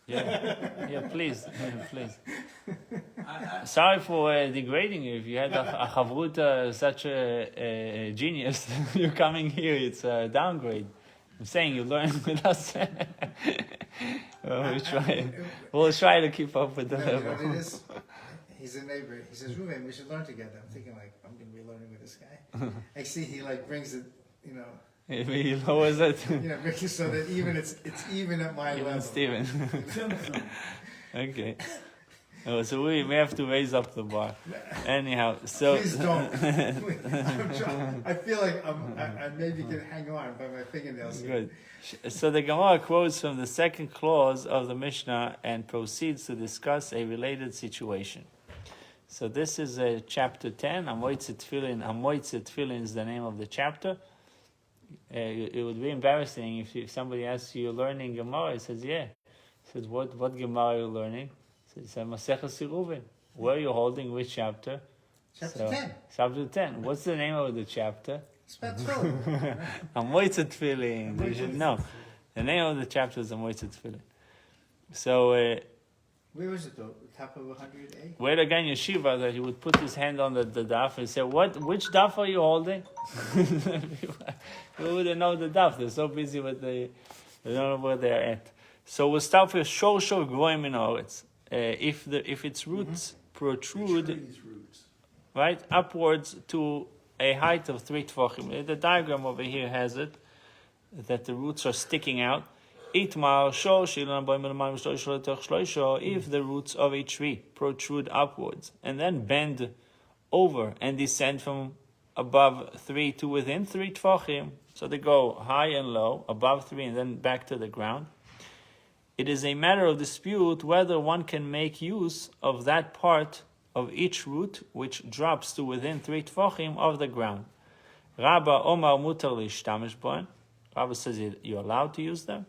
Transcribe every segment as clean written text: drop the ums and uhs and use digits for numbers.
Yeah, please. Sorry for degrading you. If you had a chavruta, such a genius, you're coming here, it's a downgrade. I'm saying you learn with us. We'll try to keep up with the level. You know what it is? He's a neighbor. He says, Ruben, we should learn together. I'm thinking, like, I'm going to be learning with this guy. I see he, like, brings it, you know. He lowers it. Makes it so that even it's even at my level. Steven. Okay. Oh, so we have to raise up the bar. Anyhow, so please don't. I feel like I maybe can hang on by my fingernails. Good. So the Gemara quotes from the second clause of the Mishnah and proceeds to discuss a related situation. So this is chapter 10. Amoitzet Tefillin is the name of the chapter. It would be embarrassing if somebody asks you, you're learning Gemara. He says, yeah. He says, what Gemara are you learning? He says, Maseches Eruvin. Where are you holding? Which chapter? Chapter 10. Chapter 10. What's the name of the chapter? It's about Tefillin. Amoitzet Tefillin. You should know. The name of the chapter is Amoitzet Tefillin. So, where was it though? Top of 100A? Where again Yeshiva that he would put his hand on the daf and say, which daf are you holding? People wouldn't know the daf. They're so busy with they don't know where they're at. So we'll start with Shor Goyim in Oretz. If its roots protrude right upwards to a height of 3 tefachim. The diagram over here has it that the roots are sticking out. If the roots of a tree protrude upwards and then bend over and descend from above 3 to within 3 tefachim, so they go high and low, above 3 and then back to the ground, it is a matter of dispute whether one can make use of that part of each root which drops to within 3 tefachim of the ground. Rabba Omar Mutar Lishtamish Boen. Rabba says you're allowed to use them.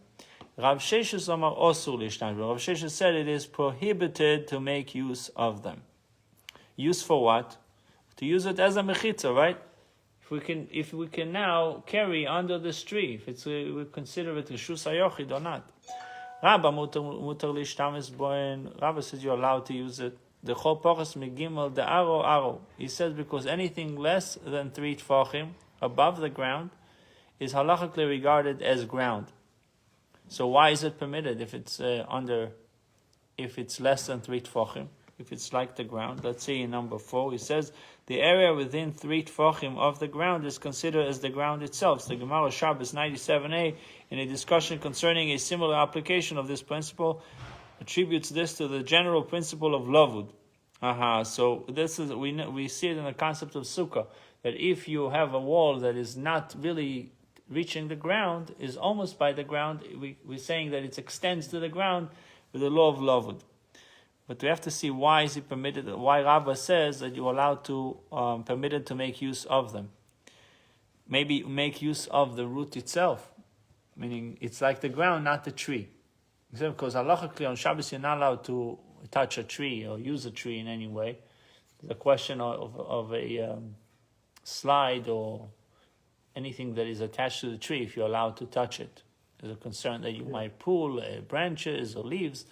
Rav Sheshes Omar Osur Lishtamish Boen. Rav Sheshes said it is prohibited to make use of them. Use for what? To use it as a mechitza, right? If we can now carry under this tree, if we consider it a shus hayochid or not. Rabba Mutar Lishtamish Boen. Rabba says you're allowed to use it. The chol pachas megimel the aro. He says because anything less than 3 tefachim above the ground is halachically regarded as ground. So why is it permitted if it's if it's less than 3 tefachim? If it's like the ground, let's see in number 4, he says the area within 3 tefachim of the ground is considered as the ground itself. So the Gemara Shabbos 97a, in a discussion concerning a similar application of this principle, attributes this to the general principle of lavud. So this is we see it in the concept of sukkah, that if you have a wall that is not really reaching the ground, is almost by the ground, we're saying that it extends to the ground with the law of lavud. But we have to see why is it permitted, why Rabbah says that you're allowed to permitted to make use of them. Maybe make use of the root itself, meaning it's like the ground, not the tree. Because halachically on Shabbos you're not allowed to touch a tree or use a tree in any way. There's a question of a slide or anything that is attached to the tree if you're allowed to touch it. There's a concern that you might pull branches or leaves.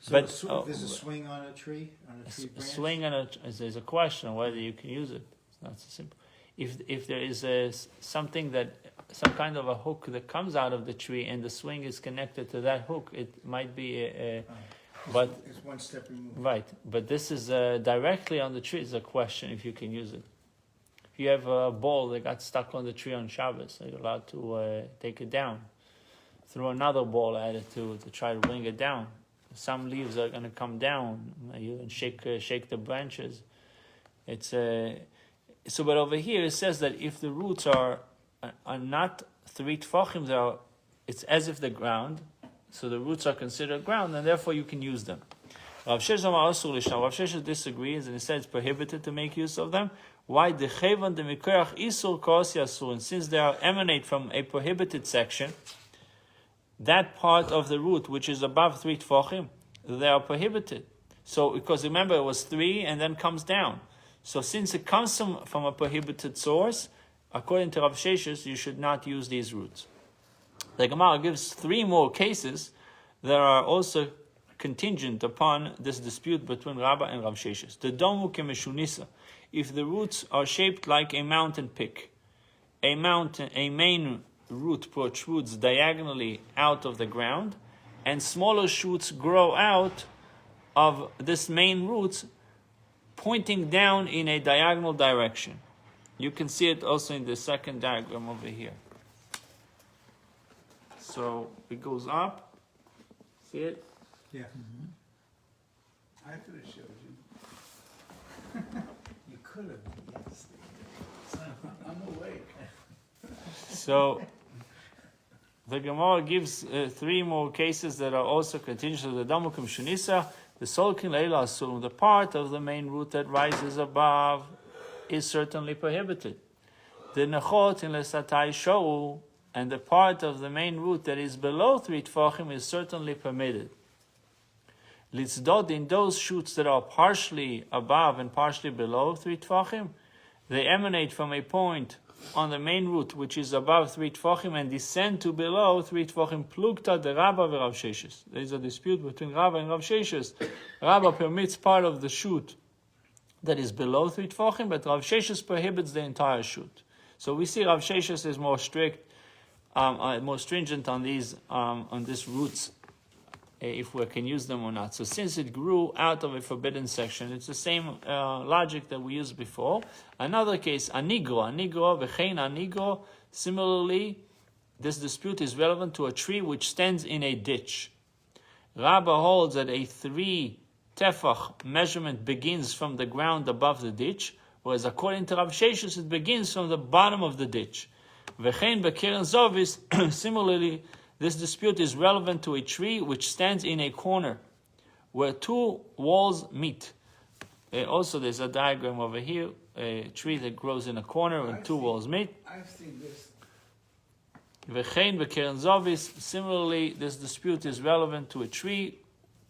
So but there's a swing on a tree branch? Swing on there's a question whether you can use it. It's not so simple. If there is something that some kind of a hook that comes out of the tree and the swing is connected to that hook, it might be but it's one step removed. Right, but this is directly on the tree. It's a question if you can use it. If you have a ball that got stuck on the tree on Shabbos, you're allowed to take it down. Throw another ball at it to try to bring it down. Some leaves are going to come down. You can shake the branches. It's so. But over here it says that if the roots are not 3 tefachim, it's as if the ground. So the roots are considered ground, and therefore you can use them. Rav Sheshes disagrees, and he says it's prohibited to make use of them. Why? And since they emanate from a prohibited section, that part of the root which is above 3 tefachim, they are prohibited. So because remember it was 3 and then comes down. So since it comes from a prohibited source, according to Rav Sheshes, you should not use these roots. The Gemara gives 3 more cases that are also contingent upon this dispute between Rabba and Rav Sheshes. The domu kemeshunisa, if the roots are shaped like a mountain peak, a main root protrudes diagonally out of the ground, and smaller shoots grow out of this main roots, pointing down in a diagonal direction. You can see it also in the second diagram over here. So it goes up. See it? Yeah. I could have showed you. You could have, yes. I'm awake. So the Gemara gives 3 more cases that are also contingent to the Damukim Shunisa. The Solkin Leila Asum, the part of the main root that rises above, is certainly prohibited. The Nechot in Lesatai Shou, and the part of the main root that is below 3 Tfachim is certainly permitted. Litzdod, in those shoots that are partially above and partially below 3 Tfachim, they emanate from a point on the main root which is above 3 Tfachim and descend to below 3 Tfachim. Plugta de Rabba ve Rav Sheshes. There is a dispute between Rabba and Rav Sheshes. Rabba permits part of the shoot that is below 3 Tfachim, but Rav Sheshes prohibits the entire shoot. So we see Rav Sheshes is more strict, more stringent on these roots, if we can use them or not. So since it grew out of a forbidden section, it's the same logic that we used before. Another case, anigro, v'chein anigro. Similarly, this dispute is relevant to a tree which stands in a ditch. Rabba holds that a 3 tefach measurement begins from the ground above the ditch, whereas according to Rav Sheshes, it begins from the bottom of the ditch. V'chein b'keren zovis. Similarly, this dispute is relevant to a tree which stands in a corner where 2 walls meet. Also, there's a diagram over here, a tree that grows in a corner where 2 walls meet. I've seen this. V'chein b'keren zovis. Similarly, this dispute is relevant to a tree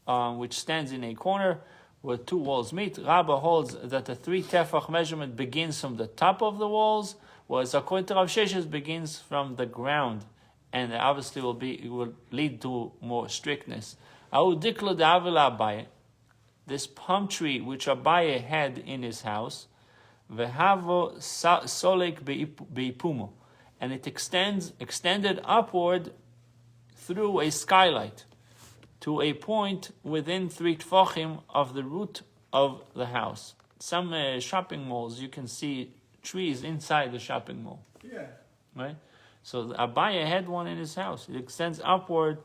which stands in a corner where 2 walls meet. Rabba holds that the 3 tefach measurement begins from the top of the walls, whereas according to Rav Sheshes begins from the ground, and obviously it will lead to more strictness. This palm tree which Abaye had in his house, v'havo solek beipumo, and it extended upward through a skylight to a point within 3 tfachim of the root of the house. Some shopping malls, you can see trees inside the shopping mall. Yeah. Right? So Abaye had one in his house. It extends upward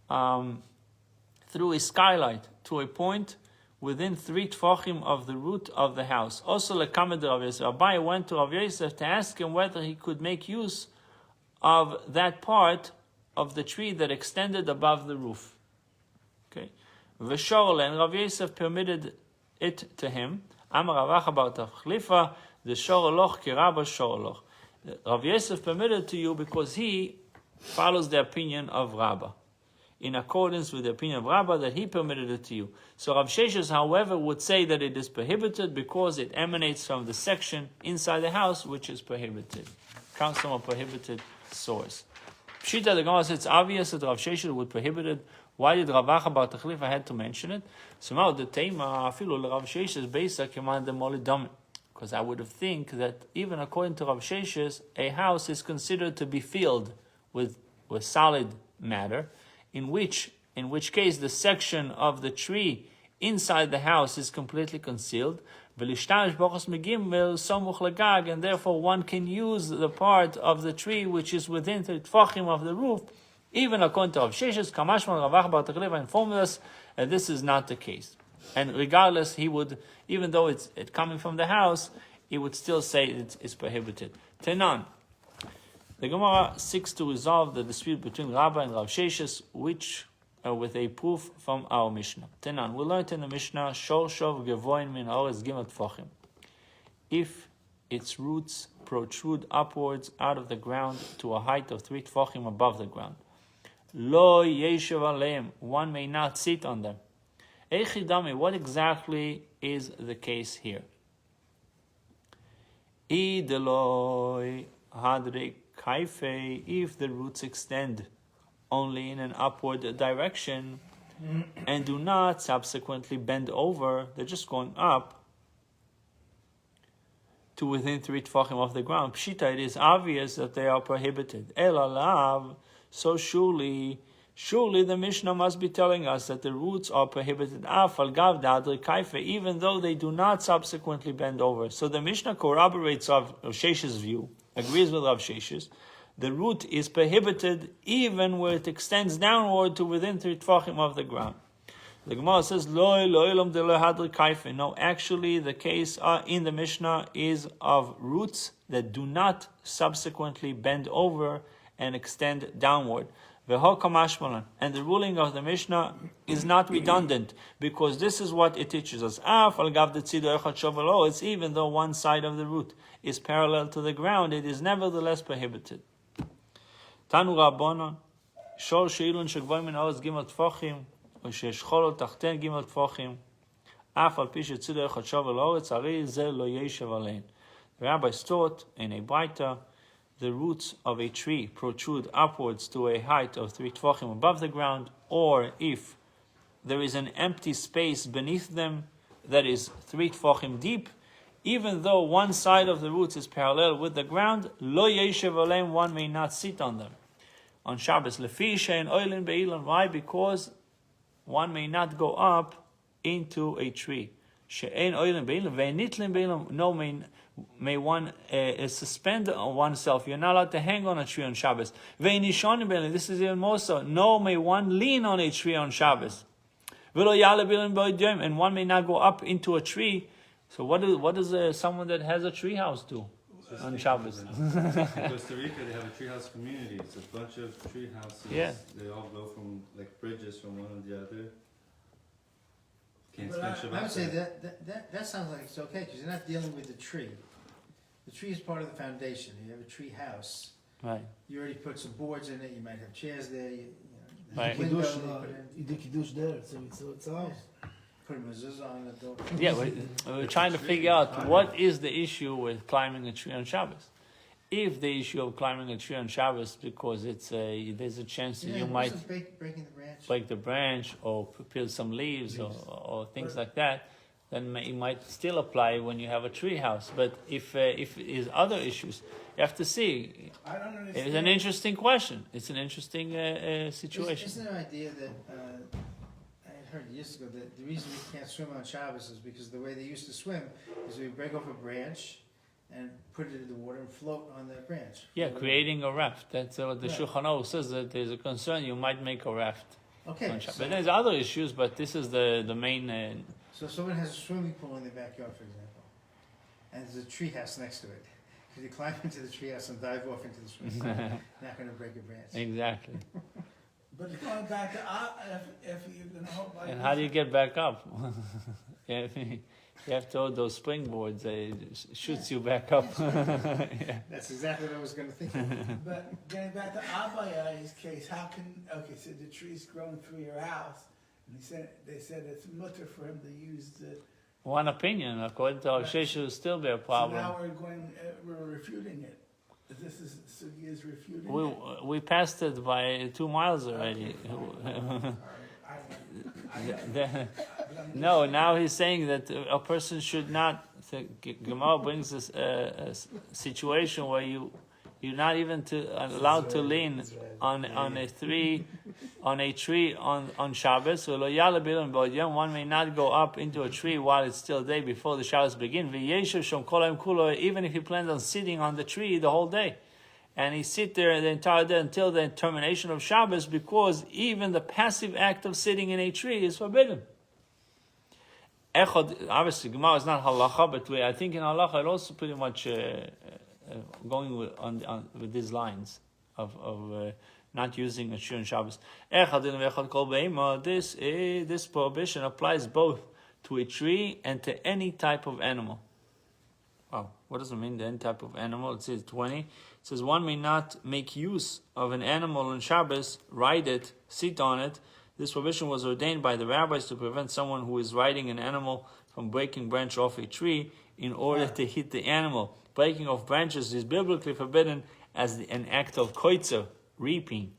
through a skylight to a point within 3 tfachim of the root of the house. Also, lekamed Rav Yosef. Abaye went to Rav Yosef to ask him whether he could make use of that part of the tree that extended above the roof. Okay, V'shorle, and Rav Yosef permitted it to him. Amar Ravach about Achlifa, the shoroloch kirabah shoroloch. Rav Yosef permitted to you because he follows the opinion of Rabbah, in accordance with the opinion of Rabbah that he permitted it to you. So Rav Sheshes, however, would say that it is prohibited because it emanates from the section inside the house which is prohibited. Comes from a prohibited source. Pshita, the Gemara says it's obvious that Rav Sheshes would prohibit it. Why did Ravach about Achlifa had to mention it? So now the tema afilu Rav Sheshes beisa command them molidam. Because I would have think that even according to Rav Sheshes, a house is considered to be filled with solid matter, in which case the section of the tree inside the house is completely concealed, and therefore one can use the part of the tree which is within the tfachim of the roof, even according to Rav Sheshes. Kamashman Ravach bar Tachlifa informed us that this is not the case. And regardless, he would, even though it's coming from the house, he would still say it's prohibited. Tenan. The Gemara seeks to resolve the dispute between Rabbah and Rav Sheshes, which with a proof from our Mishnah. Tenan. We learned in the Mishnah, Shor Shov Gevoin Min Haoretz Gimel Tfachim. If its roots protrude upwards out of the ground to a height of 3 tfachim above the ground, Lo Yeshev Aleim, one may not sit on them. Echidami, what exactly is the case here? Ideloi hadre kaife, if the roots extend only in an upward direction, and do not subsequently bend over. They're just going up to within 3 tefachim of the ground. Pshita, it is obvious that they are prohibited. Elalav, so surely the Mishnah must be telling us that the roots are prohibited. Afal gav dadri kaife, even though they do not subsequently bend over. So the Mishnah corroborates Rav Shesh's view, agrees with Rav Shesh's. The root is prohibited even where it extends downward to within 3 tefachim of the ground. The Gemara says, no, actually the case in the Mishnah is of roots that do not subsequently bend over and extend downward. And the ruling of the Mishnah is not redundant, because this is what it teaches us. It's even though one side of the root is parallel to the ground, it is nevertheless prohibited. Tanu Rabbanon, Shor Sheilun Shegvoim Min Oz Gimel Tfachim, or Sheshcholot Tachten Gimel Tfachim, Af Al Pi Shetzidu Echad Shovel Oretz, Ari Ze Lo Yeshev Alein. The rabbis taught in a Baita, the roots of a tree protrude upwards to a height of 3 tefachim above the ground, or if there is an empty space beneath them that is 3 tefachim deep, even though one side of the roots is parallel with the ground, lo yeshev aleim, one may not sit on them. On Shabbos, lefi she'en oilin be'ilan. Why? Because one may not go up into a tree. She'en oilin be'ilan, ve'nitlin be'ilan. No, may one suspend oneself. You're not allowed to hang on a tree on Shabbos. Ve'nishonim be'ilan. This is even more so. No, may one lean on a tree on Shabbos. Ve'lo yale be'ilan ba'odyom. And one may not go up into a tree. So what does someone that has a treehouse do on Shabbos? In Costa Rica, they have a treehouse community. It's a bunch of tree houses. Yeah. They all go from like bridges from one to the other. Can't But spend I would Shabbat say there. that sounds like it's okay, because you're not dealing with the tree. The tree is part of the foundation. You have a tree house. Right. You already put some boards in it. You might have chairs there. There's a Right. window Kiddush, they put in. you did kiddush there, so it's all. Put a mezuzah on the door. Yeah, we're trying to figure out what is the issue with climbing a tree on Shabbos. If the issue of climbing a tree on Shabbos because there's a chance that you might breaking the branch. break the branch or peel some leaves or things like that, then it might still apply when you have a tree house. But if is other issues, you have to see. I don't understand. It's an interesting question. It's an interesting situation. Isn't there an idea that I had heard years ago that the reason we can't swim on Shabbos is because the way they used to swim is we break off a branch and put it in the water and float on that branch. Yeah, creating a raft. That's what the Right. Shulchan Aruch says, that there's a concern you might make a raft. Okay, On Shabbos. so, But there's other issues, but this is the main. so someone has a swimming pool in their backyard, for example, and there's a tree house next to it. Could you climb into the tree house and dive off into the swimming pool? Not going to break a branch. Exactly. But going back to if you're gonna hope like And how do you get back up? Yeah, you have to hold those springboards. It shoots you back up. Yeah. That's exactly what I was going to think of. But getting back to Abaya's case, how can so the tree's growing through your house, and they said it's mutter for him to use the. One opinion, according to Al-Shesh, will still be a So problem. now we're refuting it. This is Sugi is refuting it. We passed it by 2 miles already. No, now he's saying that a person should not. Gemara brings this a situation where you're not even allowed to lean on a tree on Shabbos. One may not go up into a tree while it's still day before the Shabbos begin. Even if he plans on sitting on the tree the whole day. And he sit there the entire day until the termination of Shabbos, because even the passive act of sitting in a tree is forbidden. Obviously, Gemara is not halacha, but I think in halacha it also pretty much going with these lines of not using a tree on Shabbos. This prohibition applies both to a tree and to any type of animal. Wow, what does it mean, any type of animal? It says 20. It says one may not make use of an animal on Shabbos, ride it, sit on it. This prohibition was ordained by the rabbis to prevent someone who is riding an animal from breaking branch off a tree in order to hit the animal. Breaking off branches is biblically forbidden as an act of koitzer, reaping.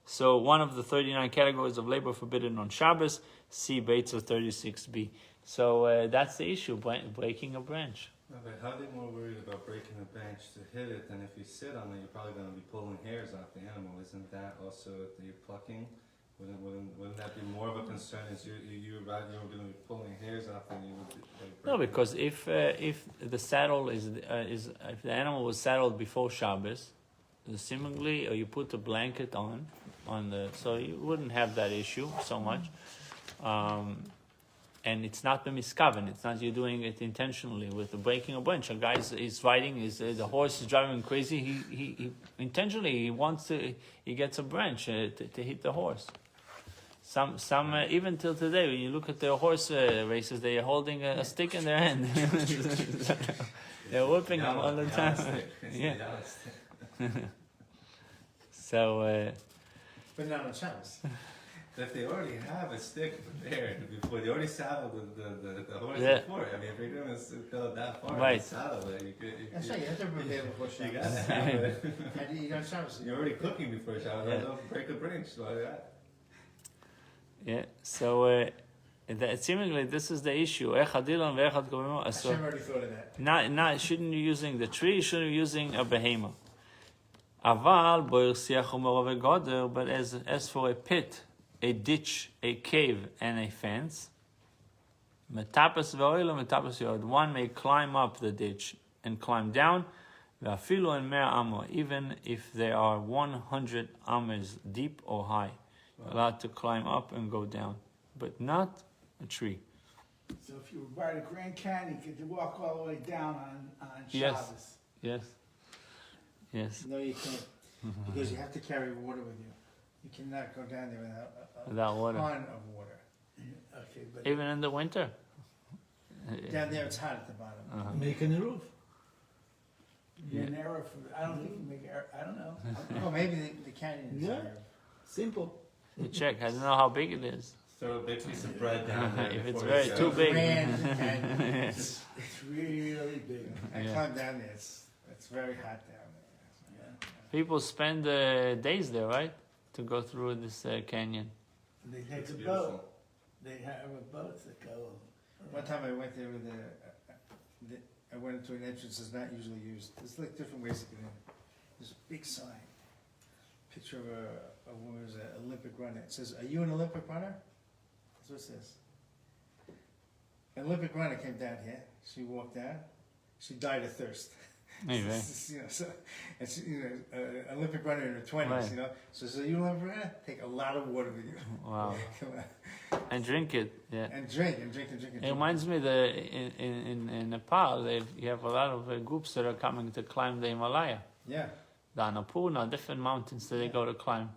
So one of the 39 categories of labor forbidden on Shabbos, see Beitza 36b. So that's the issue, breaking a branch. No, but how are they more worried about breaking a branch to hit it than if you sit on it, you're probably going to be pulling hairs off the animal? Isn't that also that you're plucking? Wouldn't that be more of a concern? Is you're going to be pulling hairs off than you would be? No, because if the saddle is if the animal was saddled before Shabbos, seemingly, or you put the blanket on the, so you wouldn't have that issue so much. And it's not the miskaven. It's not you doing it intentionally with the breaking a branch. A guy is riding, the horse is driving crazy. He intentionally he gets a branch to hit the horse. Some even till today, when you look at the horse races, they are holding a stick in their hand. They're whipping them all the time. Yeah. So. But not on Shabbos. If they already have a stick prepared before, they already saddled the horse before. I mean, if you're going to go that far right. to saddle it, you could. That's right, you have to prepare before Shabbos. You got to have it. How do you eat on Shabbos? You're already cooking before Shabbos. Yeah. Don't break a branch like that. Yeah. So seemingly this is the issue. Hashem already thought of that. Not shouldn't you using the tree? Shouldn't you using a behema? Aval but as for a pit, a ditch, a cave, and a fence, one may climb up the ditch and climb down, even if they are 100 amas deep or high. Allowed to climb up and go down, but not a tree. So if you were by the Grand Canyon, you could walk all the way down on Shabbos. Yes. No, you can't, because you have to carry water with you. You cannot go down there Without water. ton of water. Okay, but Even in the winter. Down there, it's hot at the bottom. Making a roof. you're an error for. I don't think you make error. I don't know. Oh, maybe the canyon is Yeah. higher. Simple. You check. I don't know how big it is. Throw a big piece of bread down there. If it's before very you too go. big. Grand canyon. It's really big. I Yeah. climbed down there. It's very hot down there. Yeah. People spend days there, right, to go through this canyon. They take It's a beautiful. boat. They have a boat that go. One time I went there with I went into an entrance that's not usually used. There's like different ways to get in. There's a big sign, picture of a woman who's an Olympic runner. It says, "Are you an Olympic runner?" That's what it says. An Olympic runner came down here. She walked down. She died of thirst. Maybe. You know, so, and she, an Olympic runner in her 20s. Right. You know, so you an Olympic runner? Take a lot of water with you. Wow. Come on. And drink it. Yeah. And drink and drink and drink and It drink. reminds me that in Nepal, you have a lot of groups that are coming to climb the Himalaya. Yeah. The Annapurna, different mountains that they go to climb.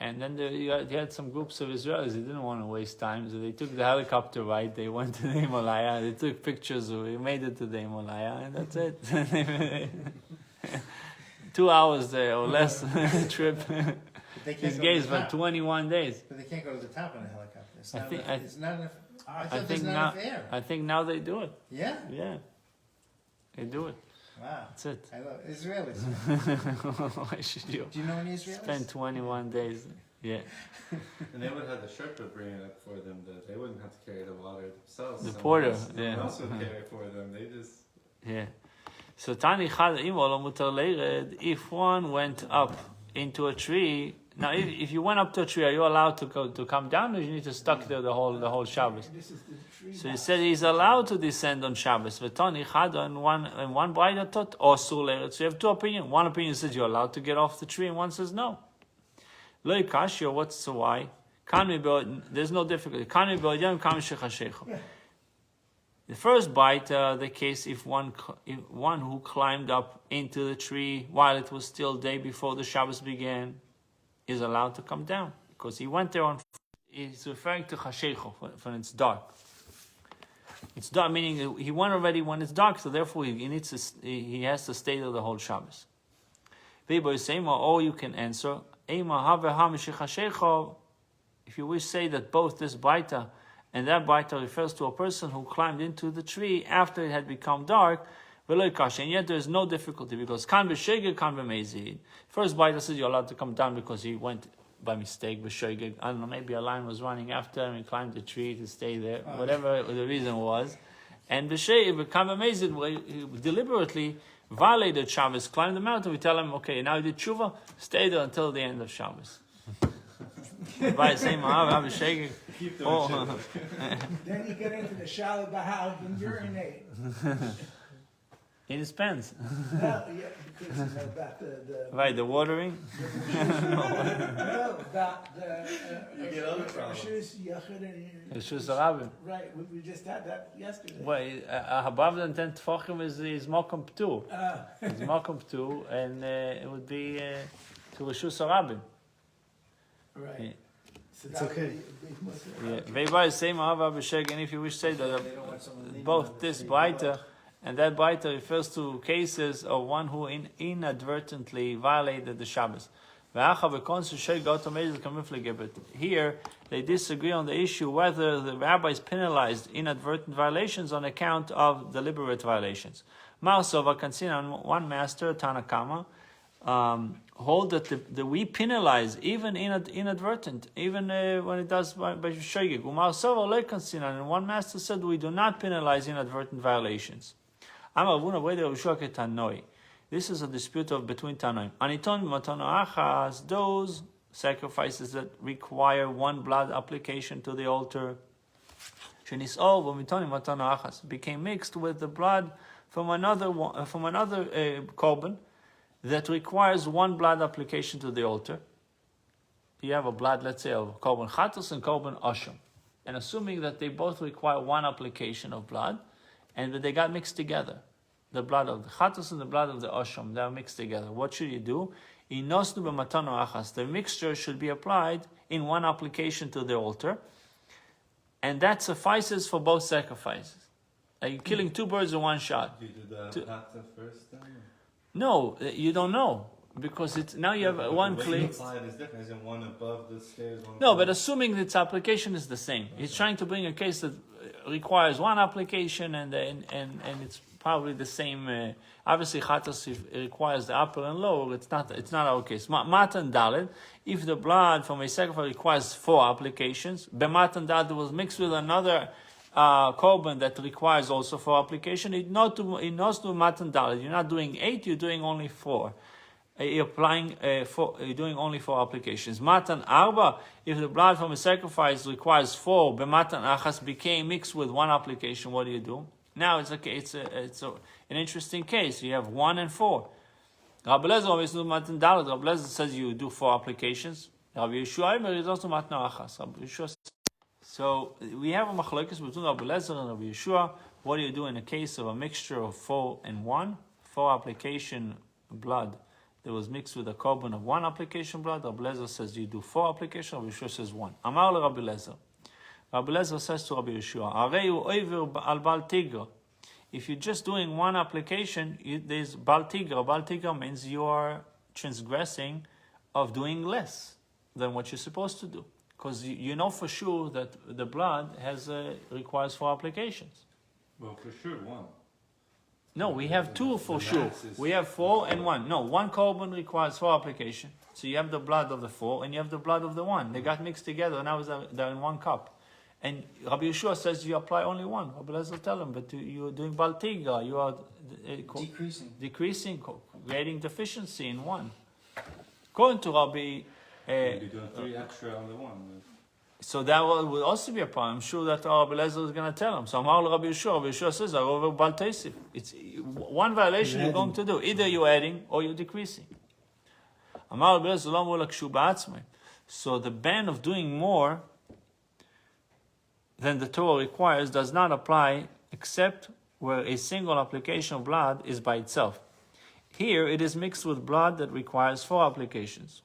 And then you had some groups of Israelis who didn't want to waste time, so they took the helicopter ride, they went to the Himalaya, they took pictures, we made it to the Himalaya, and that's it. 2 hours there or less trip. But they can't These go guys to the for top. 21 days. But they can't go to the top on a helicopter. It's I not think- enough. It's not enough. I I thought there's think not now, enough air. I think now they do it. Yeah. Yeah, they do it. Wow. That's it. I love Israelis. Why should you Do you know any Israelis? spend 21 days? Yeah, And they would have the Sherpa bring it up for them. They wouldn't have to carry the water themselves. The Someone porter, else- someone yeah. else would carry it for them. They just. yeah. So Tani Chad Imol Mutar Leired, if one went up into a tree. Now, if you went up to a tree, are you allowed to come down, or you need to stuck there the whole Shabbos? This is the tree. So he house. said he's allowed to descend on Shabbos. V'tani Chada and one Braita taught or Leired. So you have two opinions. One opinion says you're allowed to get off the tree, and one says no. Lo Yikashio, what's the why? There's no difficulty. The first bite, the case if one who climbed up into the tree while it was still day before the Shabbos began is allowed to come down because he went there on. He's referring to chashecho when it's dark. It's dark meaning he went already when it's dark, so therefore he has to stay there the whole Shabbos. Or you can answer. If you wish say that both this baita and that baita refers to a person who climbed into the tree after it had become dark, and yet there is no difficulty because kan b'shegeg, kan b'mezid. First baita says you're allowed to come down because he went by mistake, b'shoigeg. I don't know, maybe a lion was running after him, he climbed the tree to stay there, whatever the reason was. And b'shoigeg become amazed, he deliberately violated Shabbos, climbed the mountain. We tell him, okay, now you did tshuva, stay there until the end of Shabbos. By saying, b'shoigeg. Keep doing Then you get into the shallow bahal and urinate. In his pants. No, yeah, because you know about the Right, the watering. no, about the You get other problems. Rishus Yachid and Rishus Harabim. Right, we just had that yesterday. Well, above the 10 tefachim is Mokum P'tu. It's Mokum P'tu, and it would be to Rishus Harabim. Right. Yeah. So It's that okay. would be Veibai is same Ahava b'sheg, and if you wish to say that They don't want someone leaving both the this same baita blood. and that baita refers to cases of one who inadvertently violated the Shabbos. Here, they disagree on the issue whether the rabbis penalized inadvertent violations on account of deliberate violations. Marsova Kansina, one master, Tanakama, hold that we penalize even inadvertent, even when it does by shoygig. Umarsova Lekansina, and one master said we do not penalize inadvertent violations. This is a dispute between Tanoim. Aniton matanoachas, those sacrifices that require one blood application to the altar, became mixed with the blood from another korban that requires one blood application to the altar. You have a blood, let's say, of korban chatos and korban asham, and assuming that they both require one application of blood, and that they got mixed together, the blood of the chatos and the blood of the asham, they are mixed together. What should you do? The mixture should be applied in one application to the altar, and that suffices for both sacrifices. Are you killing two birds with one shot? You did the hata first then? No, you don't know, because it's now you have one The way clay. you apply it is different. Isn't one above the stairs? One No, below? but assuming its application is the same, he's trying to bring a case that requires one application, and it's probably the same. Obviously, chatas requires the upper and lower. It's not our case. Matan dalet, if the blood from a sacrifice requires 4 applications, b'matan dalet was mixed with another korban that requires also 4 application. It not to matan dalet. You're not doing 8. You're doing only 4. You're applying you're doing only 4 applications. Matan arba, if the blood from a sacrifice requires 4, b'matan achas became mixed with 1 application. What do? Now it's okay. It's an interesting case. You have 1 and 4. Rabbi Lezer says you do 4 applications. Rabbi Yeshua is also matan achas. So we have a machlokes between Rabbi Lezer and Rabbi Yeshua. What do you do in a case of a mixture of 4 and 1? 4 application blood that was mixed with a korban of 1 application blood. Rabbi Lezer says you do 4 applications. Rabbi Yeshua says 1. Amar le Rabbi Lezer. Rabbi Lezer says to Rabbi Yeshua, Areu oiver al bal tigra. If you're just doing 1 application, there's bal tigra. Bal tigra means you are transgressing of doing less than what you're supposed to do, because you know for sure that the blood requires 4 applications. Well, for sure, 1. No, we have 2 for The sure. max is- We have 4 and 1. No, 1 korban requires 4 application. So you have the blood of the 4 and you have the blood of the 1. They got mixed together. Now they're in 1 cup. And Rabbi Yeshua says you apply only 1. Rabbi Lezer tell him, but you're doing baltiga. You are decreasing, creating deficiency in 1. According to Rabbi, You're doing 3 extra on the 1. so that will also be a problem. I'm sure that Rabbi Lezer is going to tell him. So Amar Rabbi Yeshua says, I over bal teisif. It's 1 violation you're going to do. Either you're adding or you're decreasing. Amar Rabbi Lezer lo amru lakshu ba'atzmai. So the ban of doing more than the Torah requires does not apply except where a single application of blood is by itself. Here it is mixed with blood that requires 4 applications.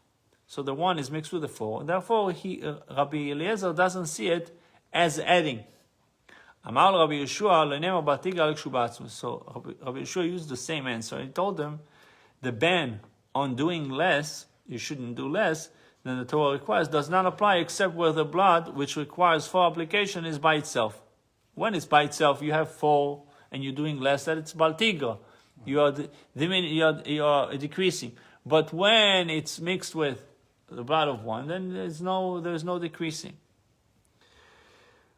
So the 1 is mixed with the 4. And therefore, Rabbi Eliezer doesn't see it as adding. Amar Rabbi Yeshua le'nema batiga lekshu ba'atzmai. So Rabbi Yeshua used the same answer. He told them the ban on doing less, you shouldn't do less than the Torah requires, does not apply except where the blood, which requires 4 application, is by itself. When it's by itself, you have 4 and you're doing less, that it's baltiga. You are decreasing. But when it's mixed with the blood of one, then there's no decreasing.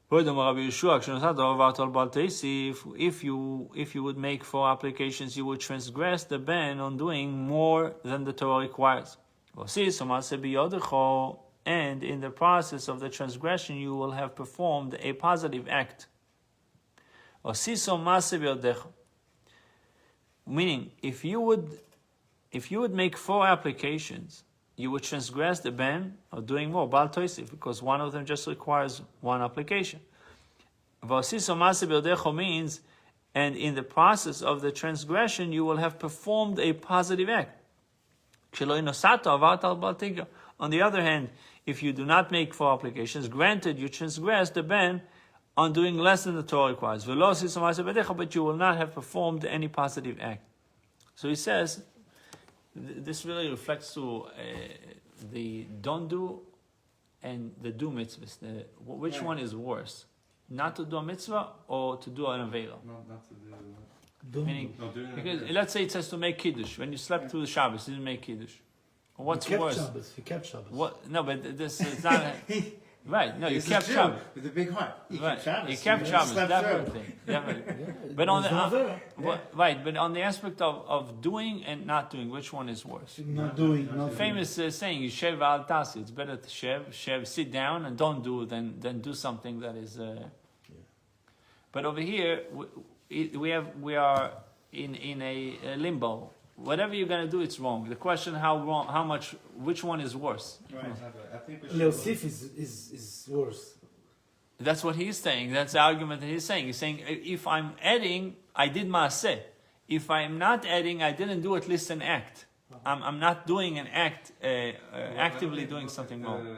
Furthermore, Rabbi Yeshua, if you would make 4 applications, you would transgress the ban on doing more than the Torah requires. And in the process of the transgression, you will have performed a positive act. Meaning, if you would make 4 applications, you would transgress the ban of doing more, Bal Toisif, because one of them just requires 1 application. Means, and in the process of the transgression, you will have performed a positive act. On the other hand, if you do not make 4 applications, granted you transgress the ban on doing less than the Torah requires, but you will not have performed any positive act. So he says, this really reflects to the don't do and the do mitzvahs. Which one is worse? Not to do a mitzvah or to do an avera? Not to do. Meaning, doing because it. let's say it says to make kiddush. When you slept through the Shabbos, you didn't make kiddush. What's worse? He kept Shabbos. What? No, but this is not. Right, no, you He's a kept Jew Shabbos. with a big heart. He Right, kept Shabbos. you kept He Shabbos, slept definitely. But on the right, but on the aspect of doing and not doing, which one is worse? Not doing. Famous saying, "Yishev al tasi." It's better to shev, sit down and don't do than do something that is. But over here, we are in a limbo. Whatever you're going to do, it's wrong. The question, which one is worse? Right. I think we should Leosif is worse. That's what he's saying. That's the argument that he's saying. He's saying, if I'm adding, I did maaseh. If I'm not adding, I didn't do at least an act. I'm not doing an act, actively doing something wrong.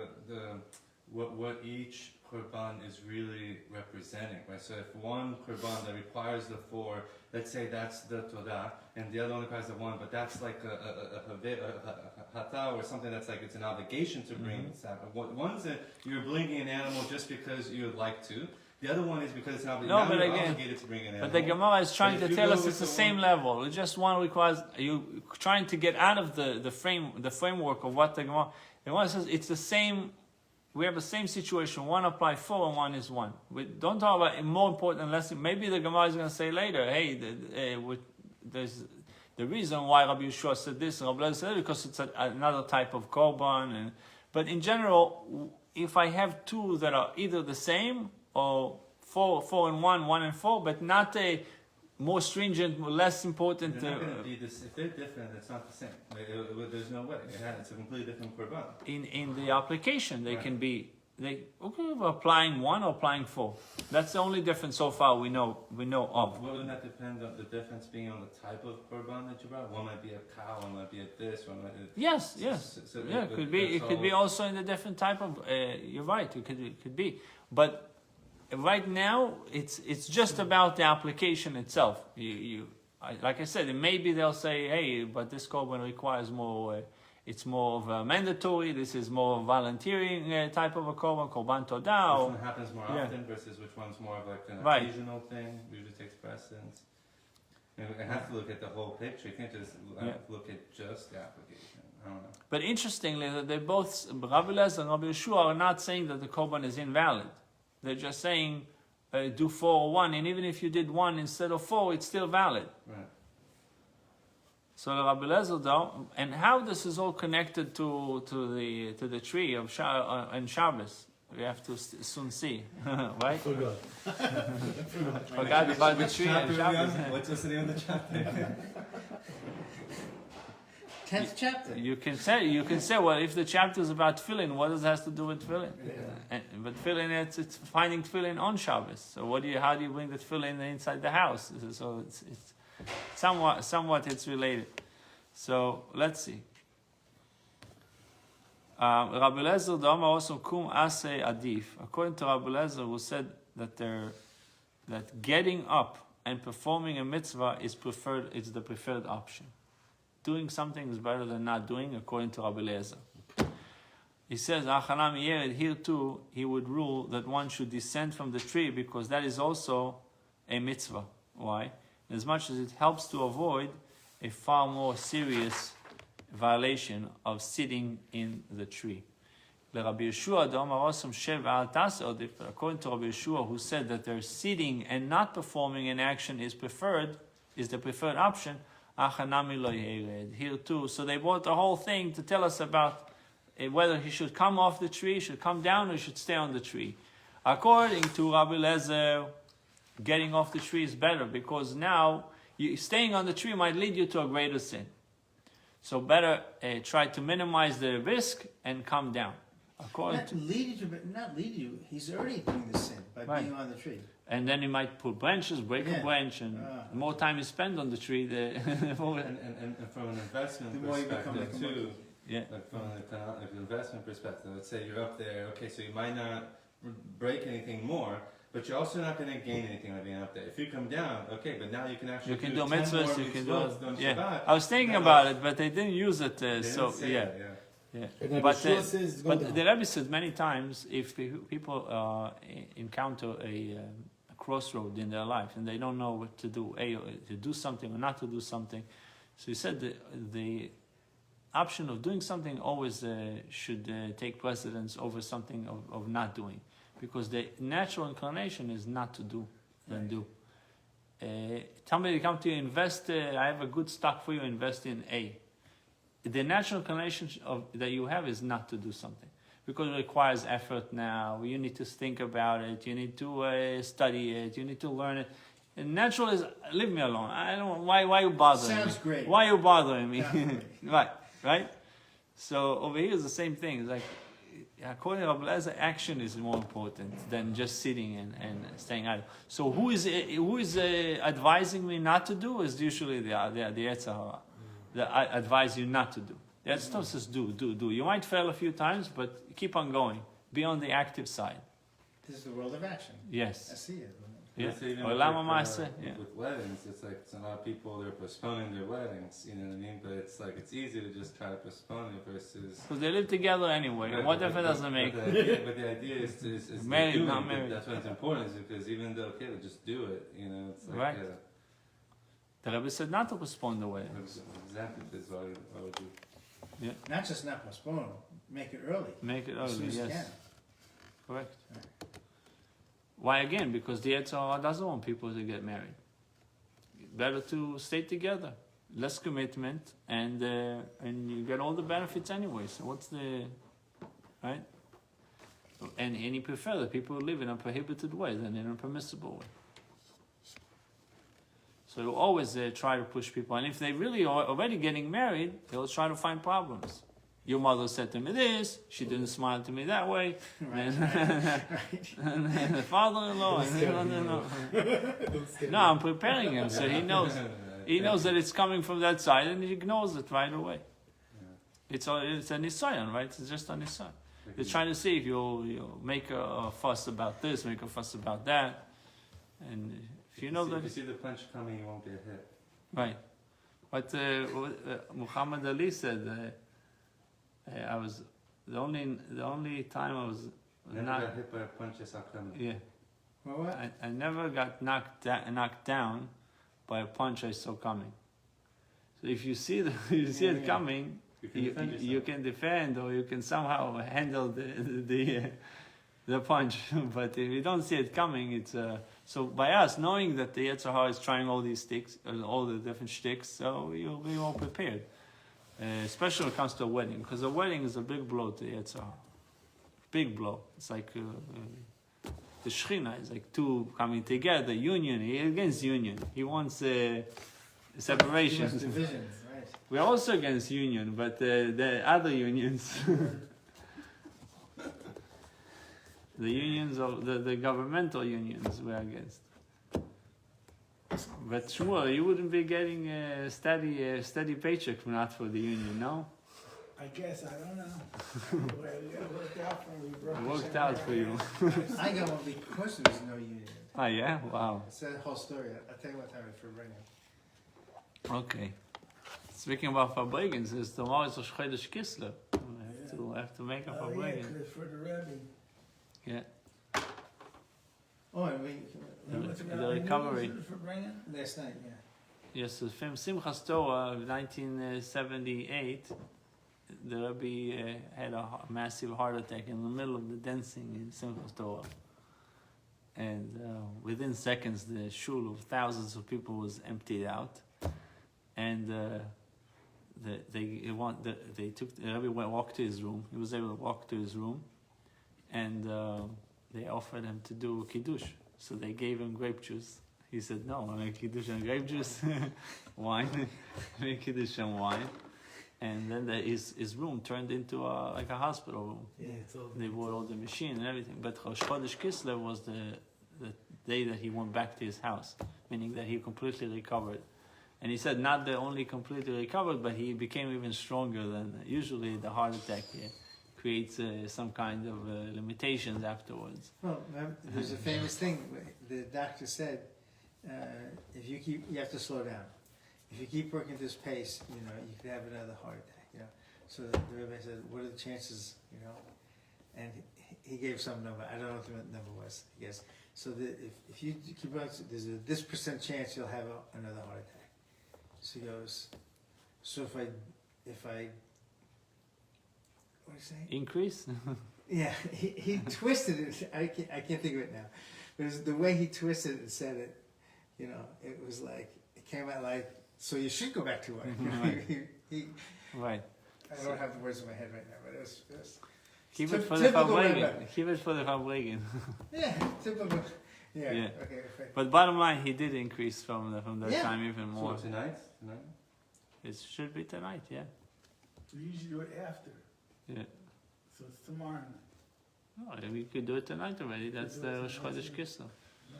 What each Qurban is really representing, right? So if one Qurban that requires the 4, let's say that's the Torah, and the other one requires the 1, but that's like a hata or something that's like it's an obligation to bring. One's you're bringing an animal just because you would like to. The other one is because it's an obligation. No, but again, obligated to bring an animal. but the Gemara is trying But to if tell you us go it's the with the same one- level. It's just one requires you trying to get out of the framework of what the Gemara. The Gemara says it's the same. We have the same situation. One apply 4 and one is 1. We don't talk about more important and less. Maybe the Gemara is going to say later, hey, there's the reason why Rabbi Yeshua said this and Rabbi Menashe said it because it's another type of korban. But in general, if I have 2 that are either the same or 4 and 1, 1 and 4, but not a more stringent, less important. They're not going to be this. If they're different, it's not the same. There's no way. It's a completely different Qurban. In the application, they can be applying 1 or applying 4. That's the only difference so far we know of. Wouldn't that depend on the difference being on the type of Qurban that you brought? One might be a cow, one might be a this, one might be... Yes. So Yeah, it could be. It could be also in the different type of. You're right. It could be, but right now it's just about the application itself. Like I said, maybe they'll say, hey, but this korban requires more. It's more of a mandatory. This is more volunteering type of a korban todah. Which one happens more often versus which one's more of like an Right. occasional thing, usually takes precedence. I have to look at the whole picture. You can't just look at just the application. I don't know. But interestingly, that they both, Rabbi Menashe and Rabbi Yeshua, are not saying that the korban is invalid. They're just saying do 4 or 1, and even if you did 1 instead of 4, it's still valid. Right. So the Rabbi Menashe though, and how this is all connected to the tree of and Shabbos, we have to soon see, right? Forgot. Forgot about the tree and Shabbos. What's the name of the chapter? 10th chapter. You can say, well, if the chapter is about tefillin, what does it have to do with tefillin? But tefillin, it's finding tefillin on Shabbos. So how do you bring the tefillin inside the house? So it's somewhat it's related. So let's see. Rabbi Menashe the Omar also kum asay adif. According to Rabbi Menashe, who said that getting up and performing a mitzvah is preferred. It's the preferred option. Doing something is better than not doing, according to Rabbi Menashe. He says, here too, he would rule that one should descend from the tree because that is also a mitzvah. Why? As much as it helps to avoid a far more serious violation of sitting in the tree. Rabbi Yeshua, according to Rabbi Yeshua, who said that their sitting and not performing an action is the preferred option, here too. So they brought the whole thing to tell us about whether he should come off the tree, should come down, or should stay on the tree. According to Rabbi Lezer, getting off the tree is better because now staying on the tree might lead you to a greater sin. So better try to minimize the risk and come down. Not lead you. He's already doing the sin by being on the tree. And then he might pull branches, break a branch, and the more time you spend on the tree, and from an investment perspective too. Yeah. Like from an investment perspective, let's say you're up there. Okay, so you might not break anything more, but you're also not going to gain anything by being up there. If you come down, okay, but now you can actually do 10 mitzvahs. more You can mitzvahs do. Yeah. Shabbat. I was thinking about it, but they didn't use it. So yeah. And But Yeshua says, go down. the Rebbe said many times if people encounter a crossroad in their life and they don't know what to do, to do something or not to do something, so he said the option of doing something always should take precedence over something of not doing, because the natural inclination is not to do than do. Somebody come to you, invest, I have a good stock for you, invest in A. The natural inclination that you have is not to do something, because it requires effort now. You need to think about it, you need to study it, you need to learn it. And natural is, leave me alone. I don't. Why are you bothering me? Sounds great. Why are you bothering me? Right. So over here is the same thing. It's like, according to Rabbi Lezer, action is more important than just sitting and staying idle. So who is advising me not to do is usually the Yetzer Hara. That advise you not to do. The Yetzer Tov says do. You might fail a few times, but keep on going. Be on the active side. This is the world of action. Yes. I see it. Yeah. Even with weddings, it's like a lot of people, they're postponing their weddings, you know what I mean? But it's like, it's easy to just try to postpone it versus... Because they live together anyway. Right, What difference does it make? But the idea is Married, doing not it. married. That's what's important, is because even though, okay, they'll just do it, you know, it's like... Right. The Rebbe said not to postpone the wedding. Exactly, that's why I would do. Not just not postpone, make it early. Make it As soon early, as you yes. can. Correct. Why again? Because the Yetzer Hara doesn't want people to get married. Better to stay together, less commitment, and you get all the benefits anyway. So what's the right? And he prefer that people live in a prohibited way than in a permissible way. So you always try to push people, and if they really are already getting married, they'll try to find problems. Your mother said to me this, she didn't smile to me that way. Right. And then the father-in-law, no, I'm preparing him, so he knows that it's coming from that side, and he ignores it right away. It's a nisayon, right? It's just a nisayon. They're trying to see if you'll make a fuss about this, make a fuss about that, and if you know that... If you see the punch coming, you won't get hit. Right. But Muhammad Ali said, I was the only time I was Never got hit by a punch I saw coming. Yeah. Well, what? I never got knocked down by a punch I saw coming. So if you see it coming, you can defend, or you can somehow handle the punch. But if you don't see it coming, it's so by us knowing that the Yetzer Hara is trying all these sticks, all the different sticks, so you'll be more prepared. Especially when it comes to a wedding, because a wedding is a big blow to Yetzer Hara. Big blow. It's like the Shechina is like two coming together, union. He against union. He wants separation. Divisions, right. We're also against union, but the other unions, the unions of the governmental unions, we're against. But Shmuel, you wouldn't be getting a steady paycheck not for the union, no? I guess, I don't know. Well, it worked out for me, bro. It worked out for you. I got one because there was no union. Oh yeah? Wow. It's that whole story. I'll tell you what time for bringing. Okay. Speaking about Fabregen, since tomorrow is Rosh Chodesh Kislev, I have to make a Oh, yeah, Fabregen. 'cause it's for the Rebbe. Yeah. Oh, and we The recovery. For bringing? last night, Yes, the film Simchas Torah of 1978, the Rebbe had a massive heart attack in the middle of the dancing in Simchas Torah. And within seconds, the shul of thousands of people was emptied out. And the Rebbe walked to his room. He was able to walk to his room. And they offered him to do Kiddush. So they gave him grape juice. He said, no, I make Kiddush and grape juice, wine, make Kiddush and wine. And then his room turned into like a hospital room. Yeah, it's all. They bought all the machine and everything. But Rosh Chodesh Kislev was the day that he went back to his house, meaning that he completely recovered. And he said not the only completely recovered, but he became even stronger than usually the heart attack creates some kind of limitations afterwards. Well, there's a famous thing. The doctor said, if you have to slow down. If you keep working at this pace, you could have another heart attack. So the rabbi said, "What are the chances?" And he gave some number. I don't know what the number was. Yes. So if you keep on, there's this percent chance you'll have another heart attack. So he goes, so if I, what do you say? Increase? Yeah, he twisted it. I can't think of it now. But it was the way he twisted it and said it, it was like, it came out like, so you should go back to work. Right. I don't have the words in my head right now, but it was Keep it for the Fabregan. Keep it for the Fabregan. yeah, typical. Yeah. Yeah. Okay. But bottom line, he did increase from that Yeah. time even more. So tonight? It should be tonight, yeah. We usually do it after, Yeah. so it's tomorrow night. No, we could do it tonight already. That's the Rosh Chodesh Kislev.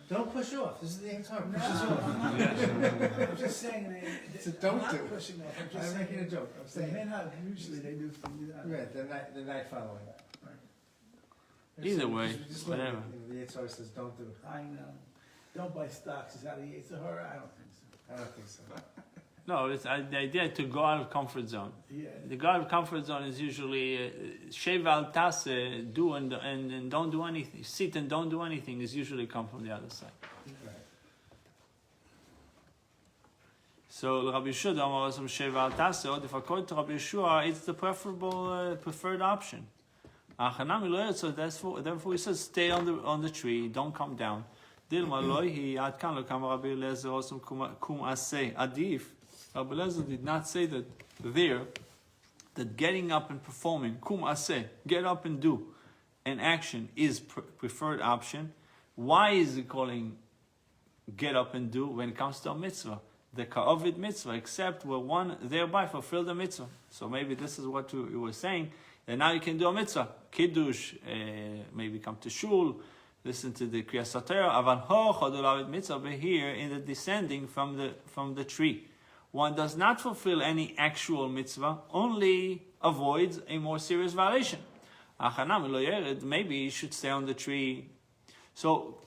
Don't push off. This is the time. No, Push us off. I'm just saying, So don't I'm do not it. pushing off, I'm just I'm saying. making a joke. I'm The saying. minhag, usually they do for you. Right, the night following. Either So, way, just look at whatever. it. The Yitzhak says don't do it. I know. Don't buy stocks, is that a Yitzhak? I don't think so. I don't think so. No, it's the idea to go out of comfort zone. Yeah. The go out of comfort zone is usually shev al tase, do and don't do anything. Sit and don't do anything is usually come from the other side. Right. So Rabbi Yeshua Amar some shev al tase, or if according to Rabbi Yeshua, it's the preferred option. So therefore he says stay on the tree, don't come down. Dilma loihi ad kan lo kam Rabbi Eliezer osam kum aseh adif. Rabbi Eliezer did not say that getting up and performing kum aseh, get up and do an action is preferred option. Why is he calling get up and do when it comes to a mitzvah? The ka'ovid mitzvah, except where one thereby fulfill the mitzvah. So maybe this is what you were saying. And now you can do a mitzvah, kiddush, maybe come to shul, listen to the kriyas satera. Aval ho chodolavid mitzvah. But here in the descending from the tree, one does not fulfill any actual mitzvah, only avoids a more serious violation. Maybe you should stay on the tree. So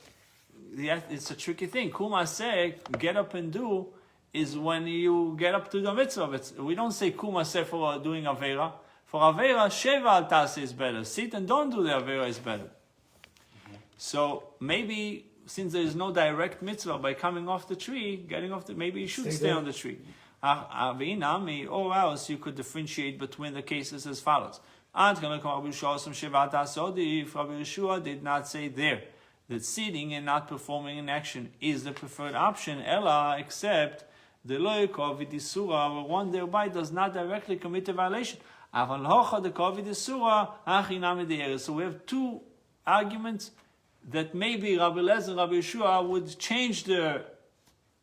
it's a tricky thing. Kumaseh, get up and do, is when you get up to the mitzvah. We don't say kumaseh for doing avera. For avera, sheva al tase is better. Sit and don't do the avera is better. So maybe since there is no direct mitzvah by coming off the tree, maybe you should stay on the tree. Or else you could differentiate between the cases as follows. If Rabbi Yeshua did not say there that sitting and not performing an action is the preferred option, Ella, except the loyko vidisura, where one thereby does not directly commit a violation. So we have two arguments that maybe Rabbi Eliezer and Rabbi Yeshua would change their